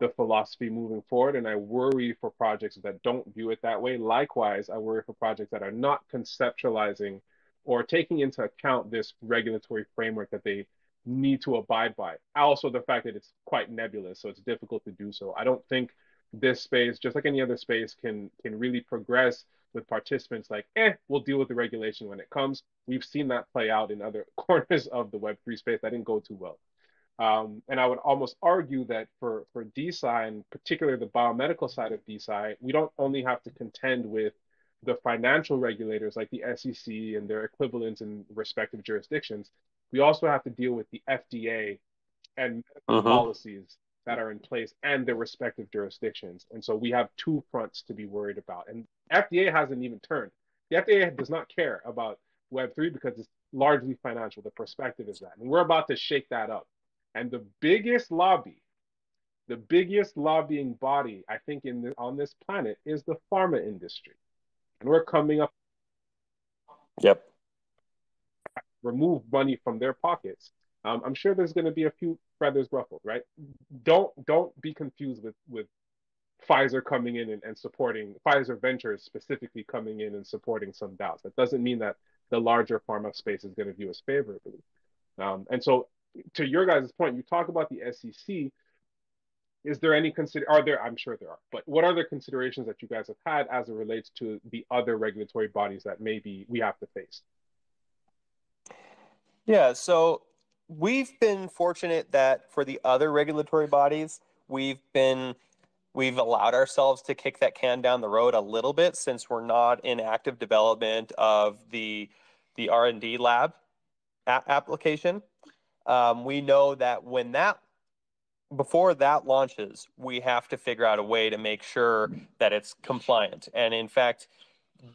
the philosophy moving forward. And I worry for projects that don't view it that way. Likewise, I worry for projects that are not conceptualizing or taking into account this regulatory framework that they need to abide by. Also, the fact that it's quite nebulous, so it's difficult to do so. I don't think this space, just like any other space, can really progress with participants like, we'll deal with the regulation when it comes. We've seen that play out in other corners of the Web3 space. That didn't go too well. And I would almost argue that for DeSci, and particularly the biomedical side of DeSci, we don't only have to contend with the financial regulators like the SEC and their equivalents in respective jurisdictions. We also have to deal with the FDA and policies that are in place and their respective jurisdictions. And so we have two fronts to be worried about. And FDA hasn't even turned. The FDA does not care about Web3 because it's largely financial. The perspective is that. And we're about to shake that up. And the biggest lobbying body, I think, on this planet is the pharma industry. And we're coming up. Yep. Remove money from their pockets. I'm sure there's going to be a few feathers ruffled, right? Don't be confused with Pfizer coming in and supporting Pfizer Ventures specifically coming in and supporting some DAOs. That doesn't mean that the larger pharma space is going to view us favorably. And so, to your guys' point, you talk about the SEC. Is there any are there? I'm sure there are, but what other considerations that you guys have had as it relates to the other regulatory bodies that maybe we have to face? Yeah, so we've been fortunate that for the other regulatory bodies, we've allowed ourselves to kick that can down the road a little bit since we're not in active development of the R&D lab application. We know that before that launches, we have to figure out a way to make sure that it's compliant. And in fact,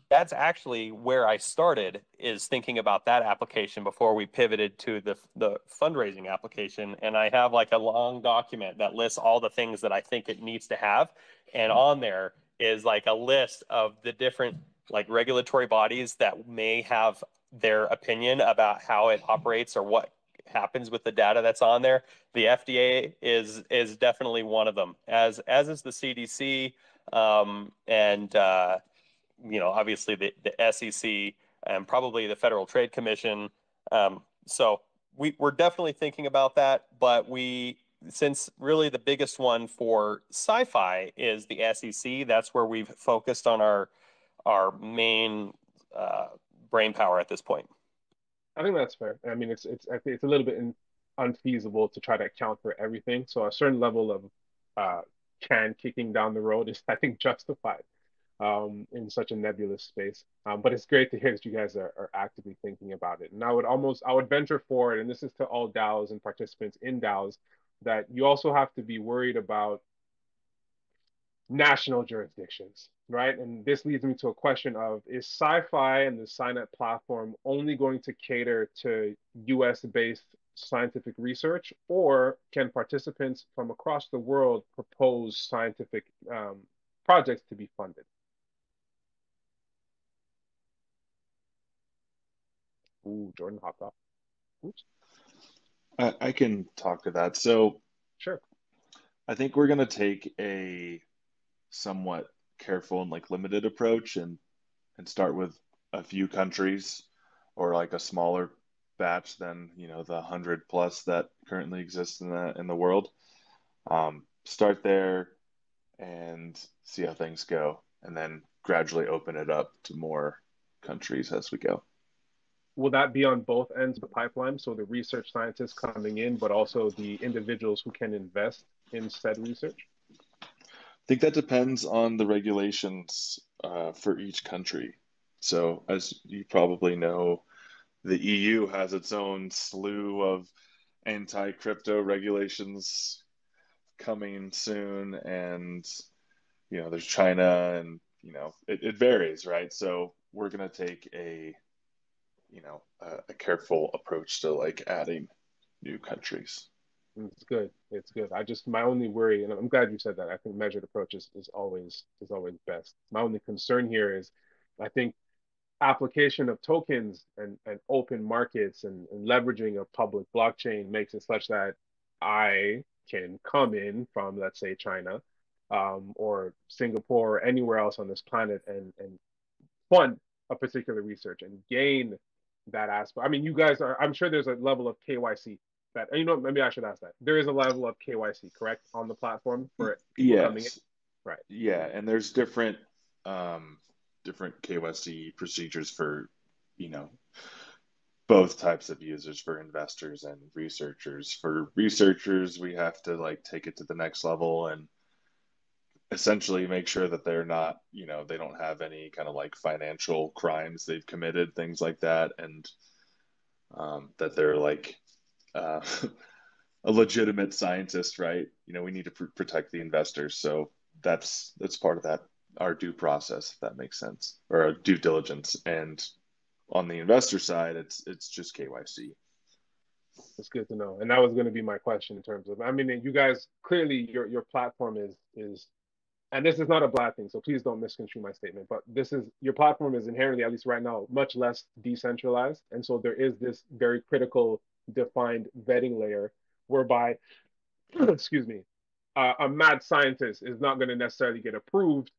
that's actually where I started, is thinking about that application before we pivoted to the fundraising application. And I have like a long document that lists all the things that I think it needs to have. And on there is like a list of the different like regulatory bodies that may have their opinion about how it operates or what happens with the data that's on there. The FDA is definitely one of them, as is the CDC, and obviously the SEC and probably the Federal Trade Commission. So we're definitely thinking about that, but since really the biggest one for sci-fi is the SEC, that's where we've focused on our main brain power at this point. I think that's fair. I mean, I think it's a little bit unfeasible to try to account for everything. So a certain level of can kicking down the road is, I think, justified in such a nebulous space. But it's great to hear that you guys are actively thinking about it. And I would venture forward, and this is to all DAOs and participants in DAOs, that you also have to be worried about national jurisdictions, right? And this leads me to a question of, is sci-fi and the Scinet platform only going to cater to US-based scientific research, or can participants from across the world propose scientific projects to be funded? Ooh, Jordan hopped off. Oops. I can talk to that. So Sure. I think we're going to take a somewhat careful and like limited approach and start with a few countries, or like a smaller batch than the 100 plus that currently exist in the world. Start there and see how things go, and then gradually open it up to more countries as we go. Will that be on both ends of the pipeline? So the research scientists coming in, but also the individuals who can invest in said research? I think that depends on the regulations for each country. So, as you probably know, the EU has its own slew of anti-crypto regulations coming soon, and there's China, and it varies, right? So we're going to take a careful approach to like adding new countries. It's good. It's good. My only worry, and I'm glad you said that. I think measured approach is always best. My only concern here is, I think application of tokens and open markets and leveraging a public blockchain makes it such that I can come in from, let's say, China, or Singapore or anywhere else on this planet and fund a particular research and gain that aspect. I mean, you guys are, I'm sure there's a level of KYC that, you know, maybe I should ask that. There is a level of KYC, correct, on the platform for people coming in? Yes. Right. Yeah, and there's different KYC procedures for, you know, both types of users, for investors and researchers. For researchers, we have to like take it to the next level and essentially make sure that they're not, you know, they don't have any kind of like financial crimes they've committed, things like that, and that they're like uh, a legitimate scientist, right? You know, we need to protect the investors, so that's part of that, our due process, if that makes sense, or our due diligence. And on the investor side, it's just KYC. That's good to know. And that was going to be my question in terms of, I mean, you guys clearly your platform is, and this is not a bad thing, so please don't misconstrue my statement, but this is, your platform is inherently, at least right now, much less decentralized. And so there is this very critical defined vetting layer whereby, excuse me, a mad scientist is not going to necessarily get approved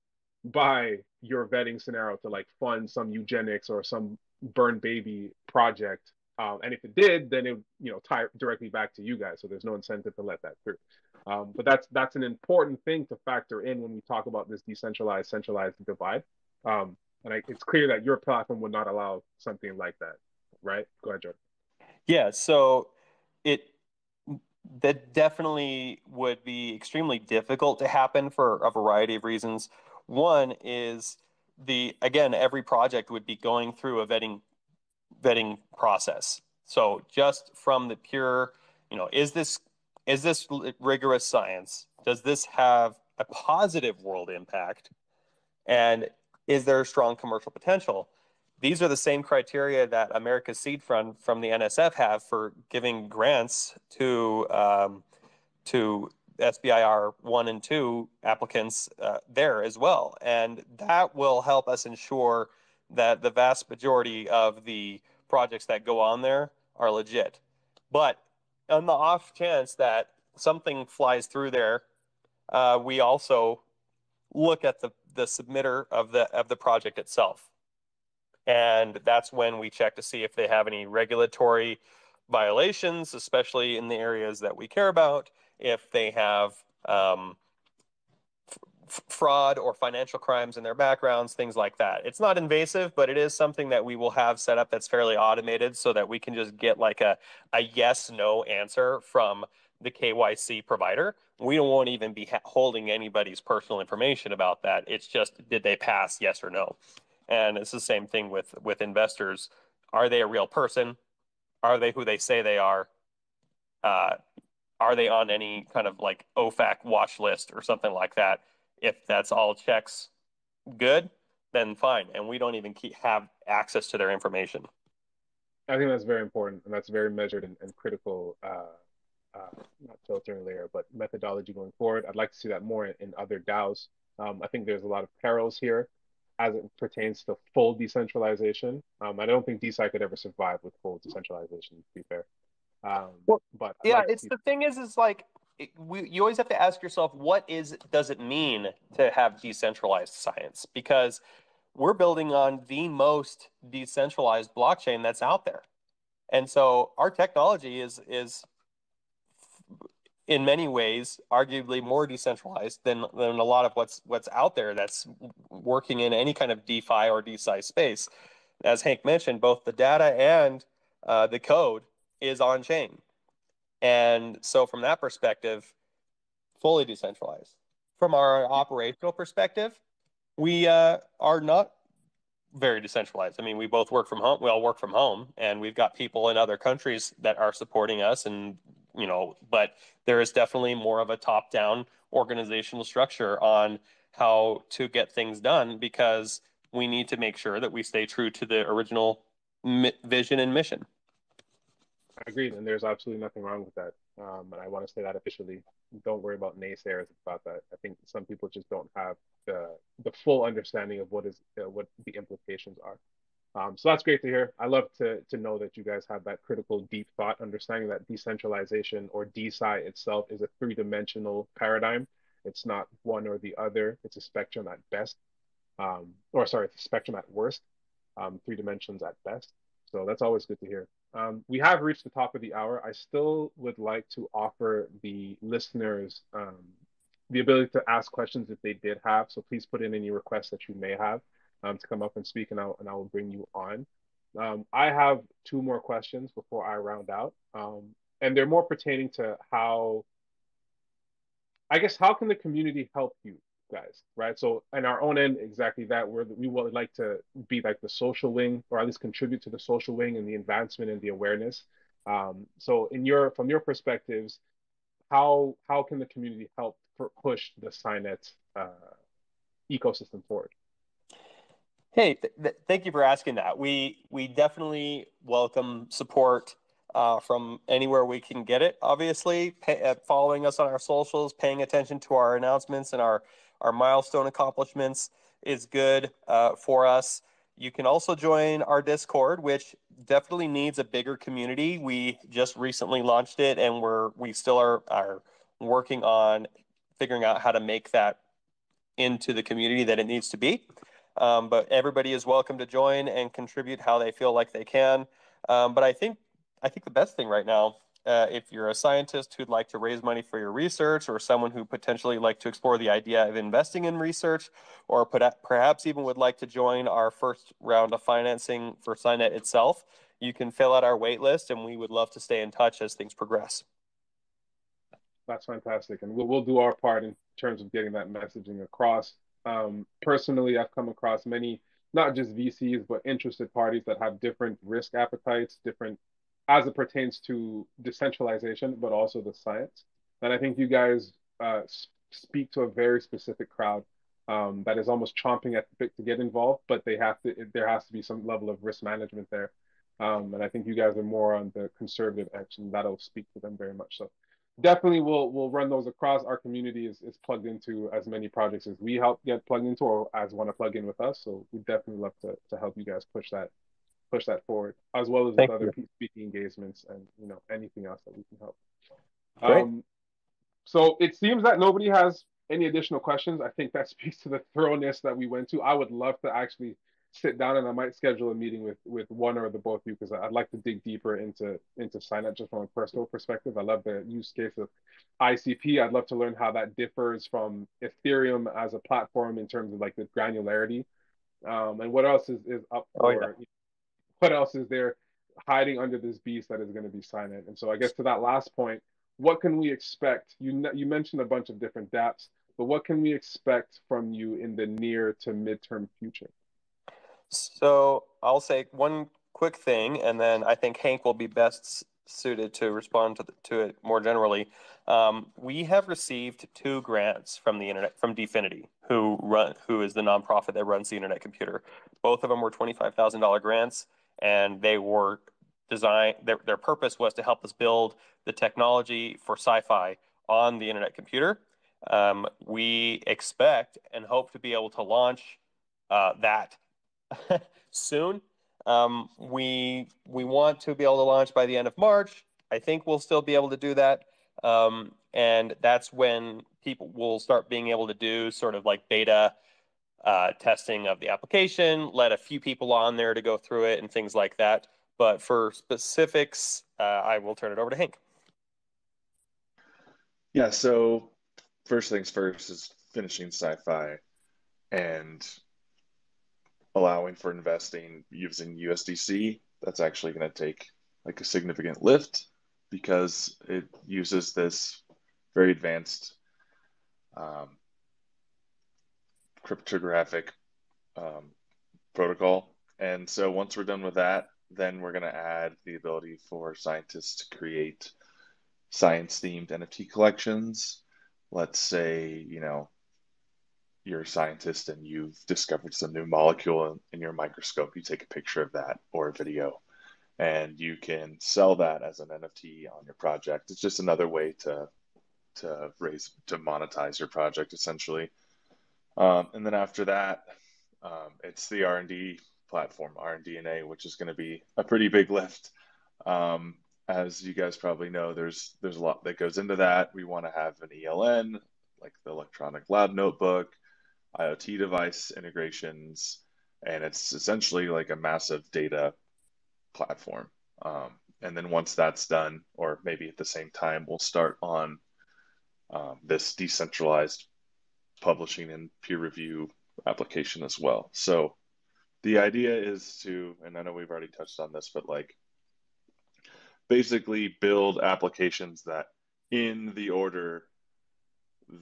by your vetting scenario to like fund some eugenics or some burn baby project. And if it did, then it would, you know, tie directly back to you guys. So there's no incentive to let that through. But that's an important thing to factor in when we talk about this decentralized centralized divide. It's clear that your platform would not allow something like that, right? Go ahead, Jordan. Yeah, so it that definitely would be extremely difficult to happen for a variety of reasons. One is the again, every project would be going through a vetting process. So just from the pure, you know, is this rigorous science? Does this have a positive world impact? And is there strong commercial potential? These are the same criteria that America's Seed Fund from the NSF have for giving grants to SBIR 1 and 2 applicants there as well. And that will help us ensure that the vast majority of the projects that go on there are legit. But on the off chance that something flies through there, we also look at the submitter of the project itself. And that's when we check to see if they have any regulatory violations, especially in the areas that we care about, if they have fraud or financial crimes in their backgrounds, things like that. It's not invasive, but it is something that we will have set up that's fairly automated so that we can just get like a yes no answer from the KYC provider. We won't even be holding anybody's personal information about that. It's just, did they pass, yes or no? And it's the same thing with investors. Are they a real person? Are they who they say they are? Uh, are they on any kind of like OFAC watch list or something like that? If that's all checks good, then fine. And we don't even have access to their information. I think that's very important, and that's very measured and critical, not filtering layer, but methodology going forward. I'd like to see that more in other DAOs. I think there's a lot of perils here as it pertains to full decentralization. I don't think DeSci could ever survive with full decentralization, to be fair. Well, But I'd yeah, like to it's see. the thing is like you always have to ask yourself, does it mean to have decentralized science? Because we're building on the most decentralized blockchain that's out there. And so our technology is in many ways arguably more decentralized than a lot of what's out there that's working in any kind of DeFi or DeSci space. As Hank mentioned, both the data and the code is on chain. And so from that perspective, fully decentralized. From our operational perspective, we are not very decentralized. I mean, we both work from home. We all work from home, and we've got people in other countries that are supporting us, and but there is definitely more of a top-down organizational structure on how to get things done because we need to make sure that we stay true to the original vision and mission. Agreed, and there's absolutely nothing wrong with that. And I want to say that officially. Don't worry about naysayers about that. I think some people just don't have the full understanding of what the implications are. So that's great to hear. I love to know that you guys have that critical, deep thought, understanding that decentralization or DeSci itself is a three-dimensional paradigm. It's not one or the other. It's a spectrum at best, or sorry, it's a spectrum at worst, three dimensions at best. So that's always good to hear. We have reached the top of the hour. I still would like to offer the listeners the ability to ask questions if they did have. So please put in any requests that you may have to come up and speak, and I will bring you on. I have two more questions before I round out, and they're more pertaining to how, I guess, how can the community help you guys, right? So, in our own end, exactly that. We would like to be like the social wing, or at least contribute to the social wing and the advancement and the awareness. So, from your perspectives, how can the community help push the Scinet ecosystem forward? Hey, thank you for asking that. We definitely welcome support from anywhere we can get it. Obviously, following us on our socials, paying attention to our announcements and our milestone accomplishments is good for us. You can also join our Discord, which definitely needs a bigger community. We just recently launched it, and we still are working on figuring out how to make that into the community that it needs to be. But everybody is welcome to join and contribute how they feel like they can. But I think the best thing right now, if you're a scientist who'd like to raise money for your research, or someone who potentially like to explore the idea of investing in research, or perhaps even would like to join our first round of financing for Scinet itself, you can fill out our wait list, and we would love to stay in touch as things progress. That's fantastic, and we'll do our part in terms of getting that messaging across. Personally, I've come across many, not just VCs, but interested parties that have different risk appetites, different as it pertains to decentralization, but also the science. And I think you guys speak to a very specific crowd that is almost chomping at the bit to get involved, but there has to be some level of risk management there. And I think you guys are more on the conservative edge, and that'll speak to them very much. So definitely we'll run those across. Our community is plugged into as many projects as we help get plugged into, or as want to plug in with us. So we definitely love to help you guys push that forward, as well as with Thank other you. speaking engagements and anything else that we can help. Great. So it seems that nobody has any additional questions. I think that speaks to the thoroughness that we went to. I would love to actually sit down, and I might schedule a meeting with one or the both of you, because I'd like to dig deeper into Scinet just from a personal perspective. I love the use case of ICP. I'd love to learn how that differs from Ethereum as a platform in terms of like the granularity. And what else is up Oh, yeah. for, what else is there hiding under this beast that is going to be Scinet? And so I guess to that last point, what can we expect? You mentioned a bunch of different dApps, but what can we expect from you in the near to midterm future? So I'll say one quick thing, and then I think Hank will be best suited to respond to it more generally. We have received 2 grants from the internet, from Dfinity, who is the nonprofit that runs the Internet Computer. Both of them were $25,000 grants, and they were designed. Their purpose was to help us build the technology for sci-fi on the Internet Computer. We expect and hope to be able to launch that soon. We want to be able to launch by the end of March. I think we'll still be able to do that. And that's when people will start being able to do sort of like beta testing of the application, let a few people on there to go through it and things like that. But for specifics, I will turn it over to Hank. Yeah, so first things first is finishing sci-fi and allowing for investing using USDC. That's actually going to take like a significant lift because it uses this very advanced cryptographic protocol. And so once we're done with that, then we're going to add the ability for scientists to create science-themed NFT collections. Let's say, you're a scientist and you've discovered some new molecule in your microscope. You take a picture of that or a video, and you can sell that as an NFT on your project. It's just another way to monetize your project essentially. And then after that, it's the R&D platform, RDNA, which is going to be a pretty big lift. As you guys probably know, there's a lot that goes into that. We want to have an ELN, like the electronic lab notebook, IoT device integrations, and it's essentially like a massive data platform. And then once that's done, or maybe at the same time, we'll start on this decentralized publishing and peer review application as well. So the idea is to, and I know we've already touched on this, but like basically build applications that in the order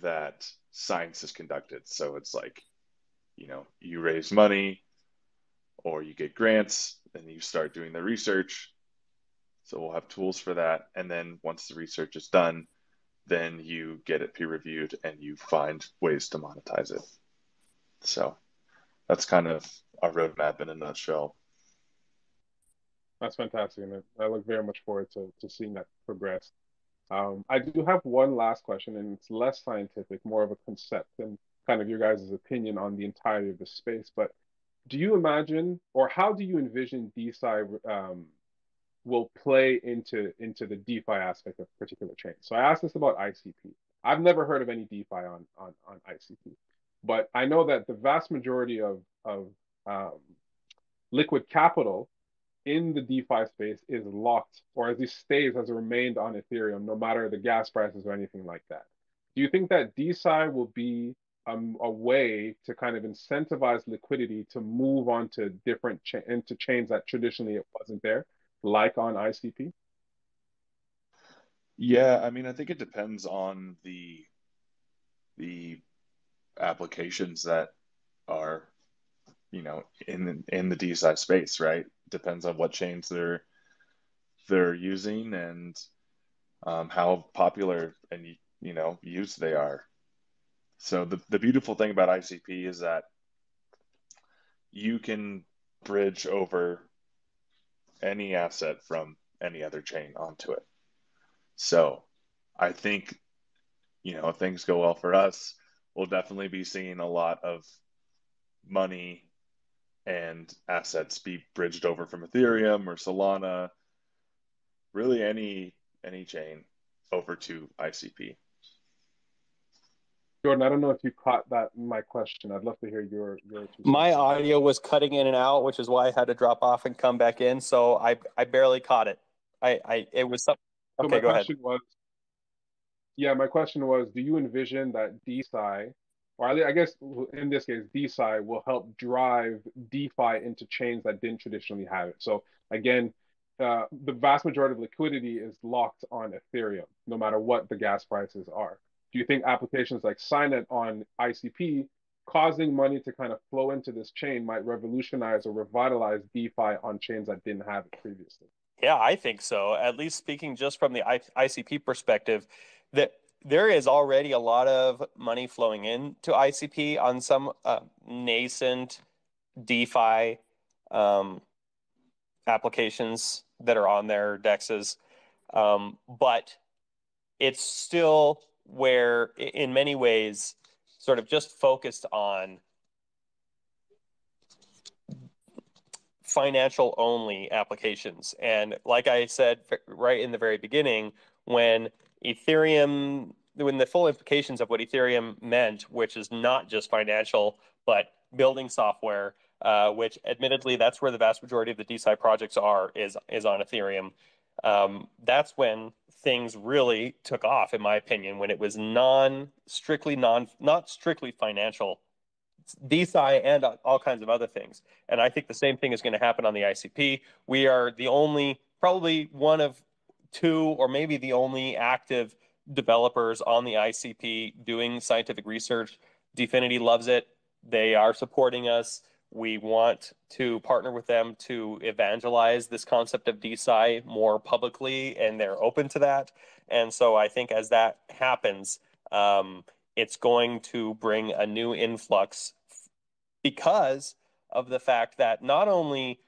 that science is conducted. So it's like, you raise money or you get grants and you start doing the research. So we'll have tools for that. And then once the research is done, then you get it peer reviewed and you find ways to monetize it. So that's kind of our roadmap in a nutshell. That's fantastic, and I look very much forward to seeing that progress. I do have one last question, and it's less scientific, more of a concept and kind of your guys' opinion on the entirety of the space. But do you imagine, or how do you envision DeSci will play into the DeFi aspect of particular chains? So I asked this about ICP. I've never heard of any DeFi on ICP, but I know that the vast majority of um, liquid capital in the DeFi space is locked, or at least stays, has remained on Ethereum, no matter the gas prices or anything like that. Do you think that DeSci will be a way to kind of incentivize liquidity to move on to into chains that traditionally it wasn't there, like on ICP? Yeah, I mean, I think it depends on the applications that are, in the DeSci space, right? Depends on what chains they're using and how popular and used they are. So the beautiful thing about ICP is that you can bridge over any asset from any other chain onto it. So I think, if things go well for us, we'll definitely be seeing a lot of money and assets be bridged over from Ethereum or Solana, really any chain over to ICP. Jordan, I don't know if you caught that my question. I'd love to hear your two My cents. audio was cutting in and out, which is why I had to drop off and come back in. So I barely caught it. It was something. So Okay, my go ahead. question was, yeah, my question was, do you envision that DeSci, or I guess in this case, DeSci will help drive DeFi into chains that didn't traditionally have it? So again, the vast majority of liquidity is locked on Ethereum, no matter what the gas prices are. Do you think applications like Scinet on ICP causing money to kind of flow into this chain might revolutionize or revitalize DeFi on chains that didn't have it previously? Yeah, I think so. At least speaking just from the ICP perspective, that there is already a lot of money flowing into ICP on some nascent DeFi um, applications that are on their dexes. But it's still where, in many ways, sort of just focused on financial only applications. And like I said right in the very beginning, when the full implications of what Ethereum meant, which is not just financial, but building software, which admittedly, that's where the vast majority of the DeSci projects is on Ethereum. That's when things really took off, in my opinion, when it was not strictly financial DeSci and all kinds of other things. And I think the same thing is going to happen on the ICP. We are the only, probably one of two, or maybe the only active developers on the ICP doing scientific research. DFINITY loves it. They are supporting us. We want to partner with them to evangelize this concept of DeSci more publicly, and they're open to that. And so I think as that happens, it's going to bring a new influx because of the fact that not only,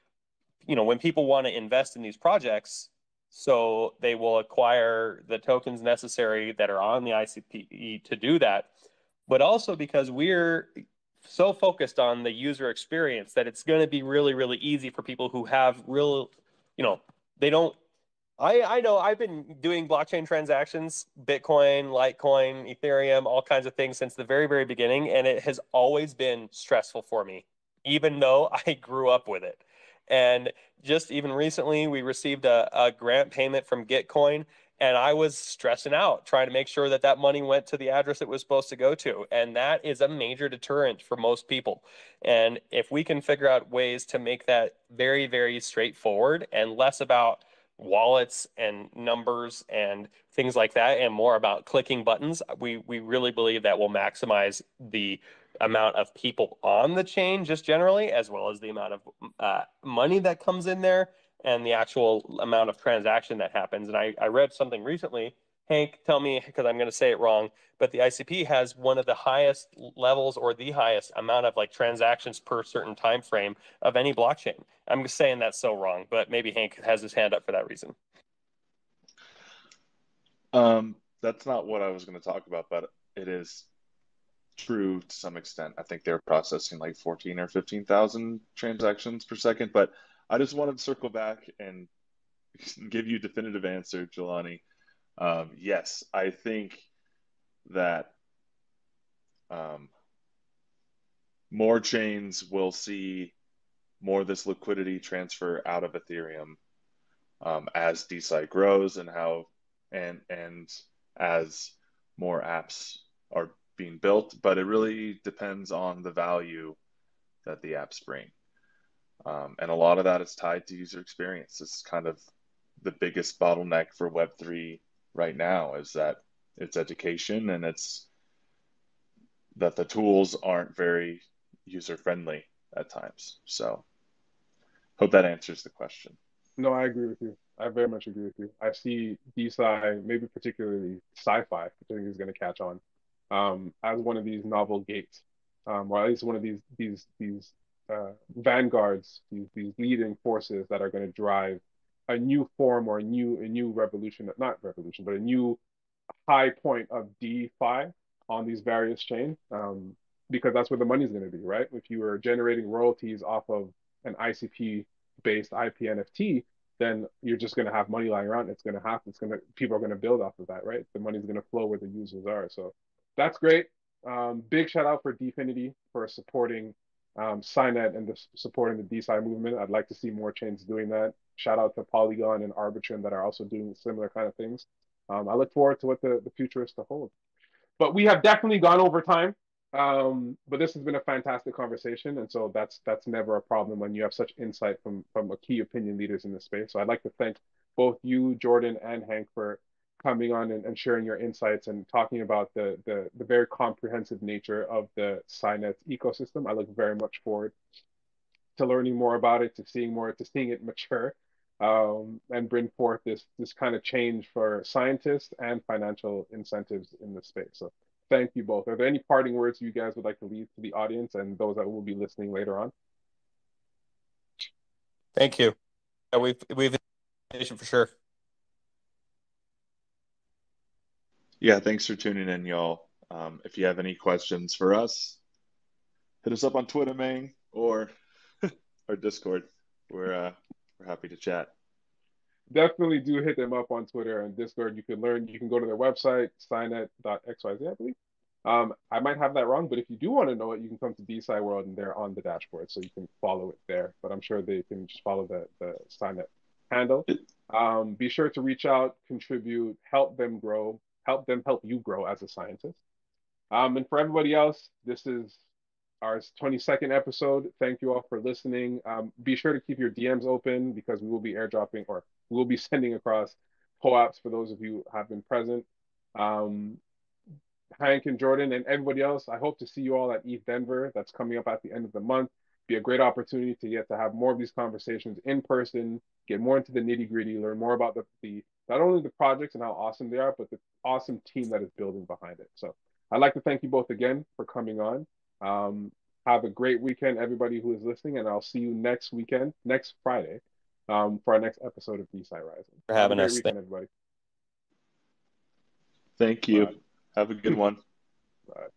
when people want to invest in these projects, so they will acquire the tokens necessary that are on the ICP to do that, but also because we're so focused on the user experience that it's going to be really, really easy for people who have real, they don't. I know I've been doing blockchain transactions, Bitcoin, Litecoin, Ethereum, all kinds of things since the very, very beginning, and it has always been stressful for me, even though I grew up with it. And just even recently, we received a grant payment from Gitcoin, and I was stressing out trying to make sure that that money went to the address it was supposed to go to. And that is a major deterrent for most people. And if we can figure out ways to make that very, very straightforward and less about wallets and numbers and things like that, and more about clicking buttons, we really believe that will maximize the amount of people on the chain just generally, as well as the amount of money that comes in there and the actual amount of transaction that happens. And I read something recently. Hank, tell me, because I'm going to say it wrong, but the ICP has one of the highest levels or the highest amount of like transactions per certain time frame of any blockchain. I'm just saying that's so wrong, but maybe Hank has his hand up for that reason. That's not what I was going to talk about, but it is true to some extent. I think they're processing like 14 or 15,000 transactions per second, but I just wanted to circle back and give you a definitive answer, Jelani. Yes, I think that more chains will see more of this liquidity transfer out of Ethereum as DeSci grows and as more apps are being built. But it really depends on the value that the apps bring. And a lot of that is tied to user experience. It's kind of the biggest bottleneck for Web3 right now, is that it's education, and it's that the tools aren't very user friendly at times. So hope that answers the question. No, I agree with you. I very much agree with you. I see DeSci, maybe particularly sci-fi, which I think is going to catch on, as one of these novel gates, or at least one of these vanguards, these leading forces that are going to drive a new form or a new revolution, not revolution, but a new high point of DeFi on these various chains, because that's where the money's going to be, right? If you are generating royalties off of an ICP based IP NFT, then you're just going to have money lying around. It's going to happen. People are going to build off of that, right? The money's going to flow where the users are. So that's great. Big shout out for Dfinity for supporting Scinet and supporting the DeSci movement. I'd like to see more chains doing that. Shout out to Polygon and Arbitrum that are also doing similar kind of things. I look forward to what the future is to hold. But we have definitely gone over time. But this has been a fantastic conversation, and so that's never a problem when you have such insight from a key opinion leaders in the space. So I'd like to thank both you, Jordan, and Hank for coming on and sharing your insights and talking about the very comprehensive nature of the Scinet ecosystem. I look very much forward to learning more about it, to seeing it mature, and bring forth this kind of change for scientists and financial incentives in this space. So thank you both. Are there any parting words you guys would like to leave to the audience and those that will be listening later on? Thank you. Yeah, we've for sure. Yeah, thanks for tuning in, y'all. If you have any questions for us, hit us up on Twitter, man, or our Discord. We're happy to chat. Definitely do hit them up on Twitter and Discord. You can go to their website, scinet.xyz, I believe. I might have that wrong, but if you do want to know it, you can come to DeSci World and they're on the dashboard, so you can follow it there. But I'm sure they can just follow the Scinet handle. Be sure to reach out, contribute, help them grow, help them help you grow as a scientist. And for everybody else, this is our 22nd episode. Thank you all for listening. Be sure to keep your DMs open because we will be airdropping, or we will be sending across POAPs for those of you who have been present. Hank and Jordan and everybody else, I hope to see you all at ETH Denver. That's coming up at the end of the month. Be a great opportunity to get to have more of these conversations in person, get more into the nitty gritty, learn more about the not only the projects and how awesome they are, but the awesome team that is building behind it. So I'd like to thank you both again for coming on. Have a great weekend, everybody who is listening, and I'll see you next Friday, for our next episode of DeSci Rising. For having Have a great us. weekend, everybody. Thank you. Bye. Have a good one. Bye.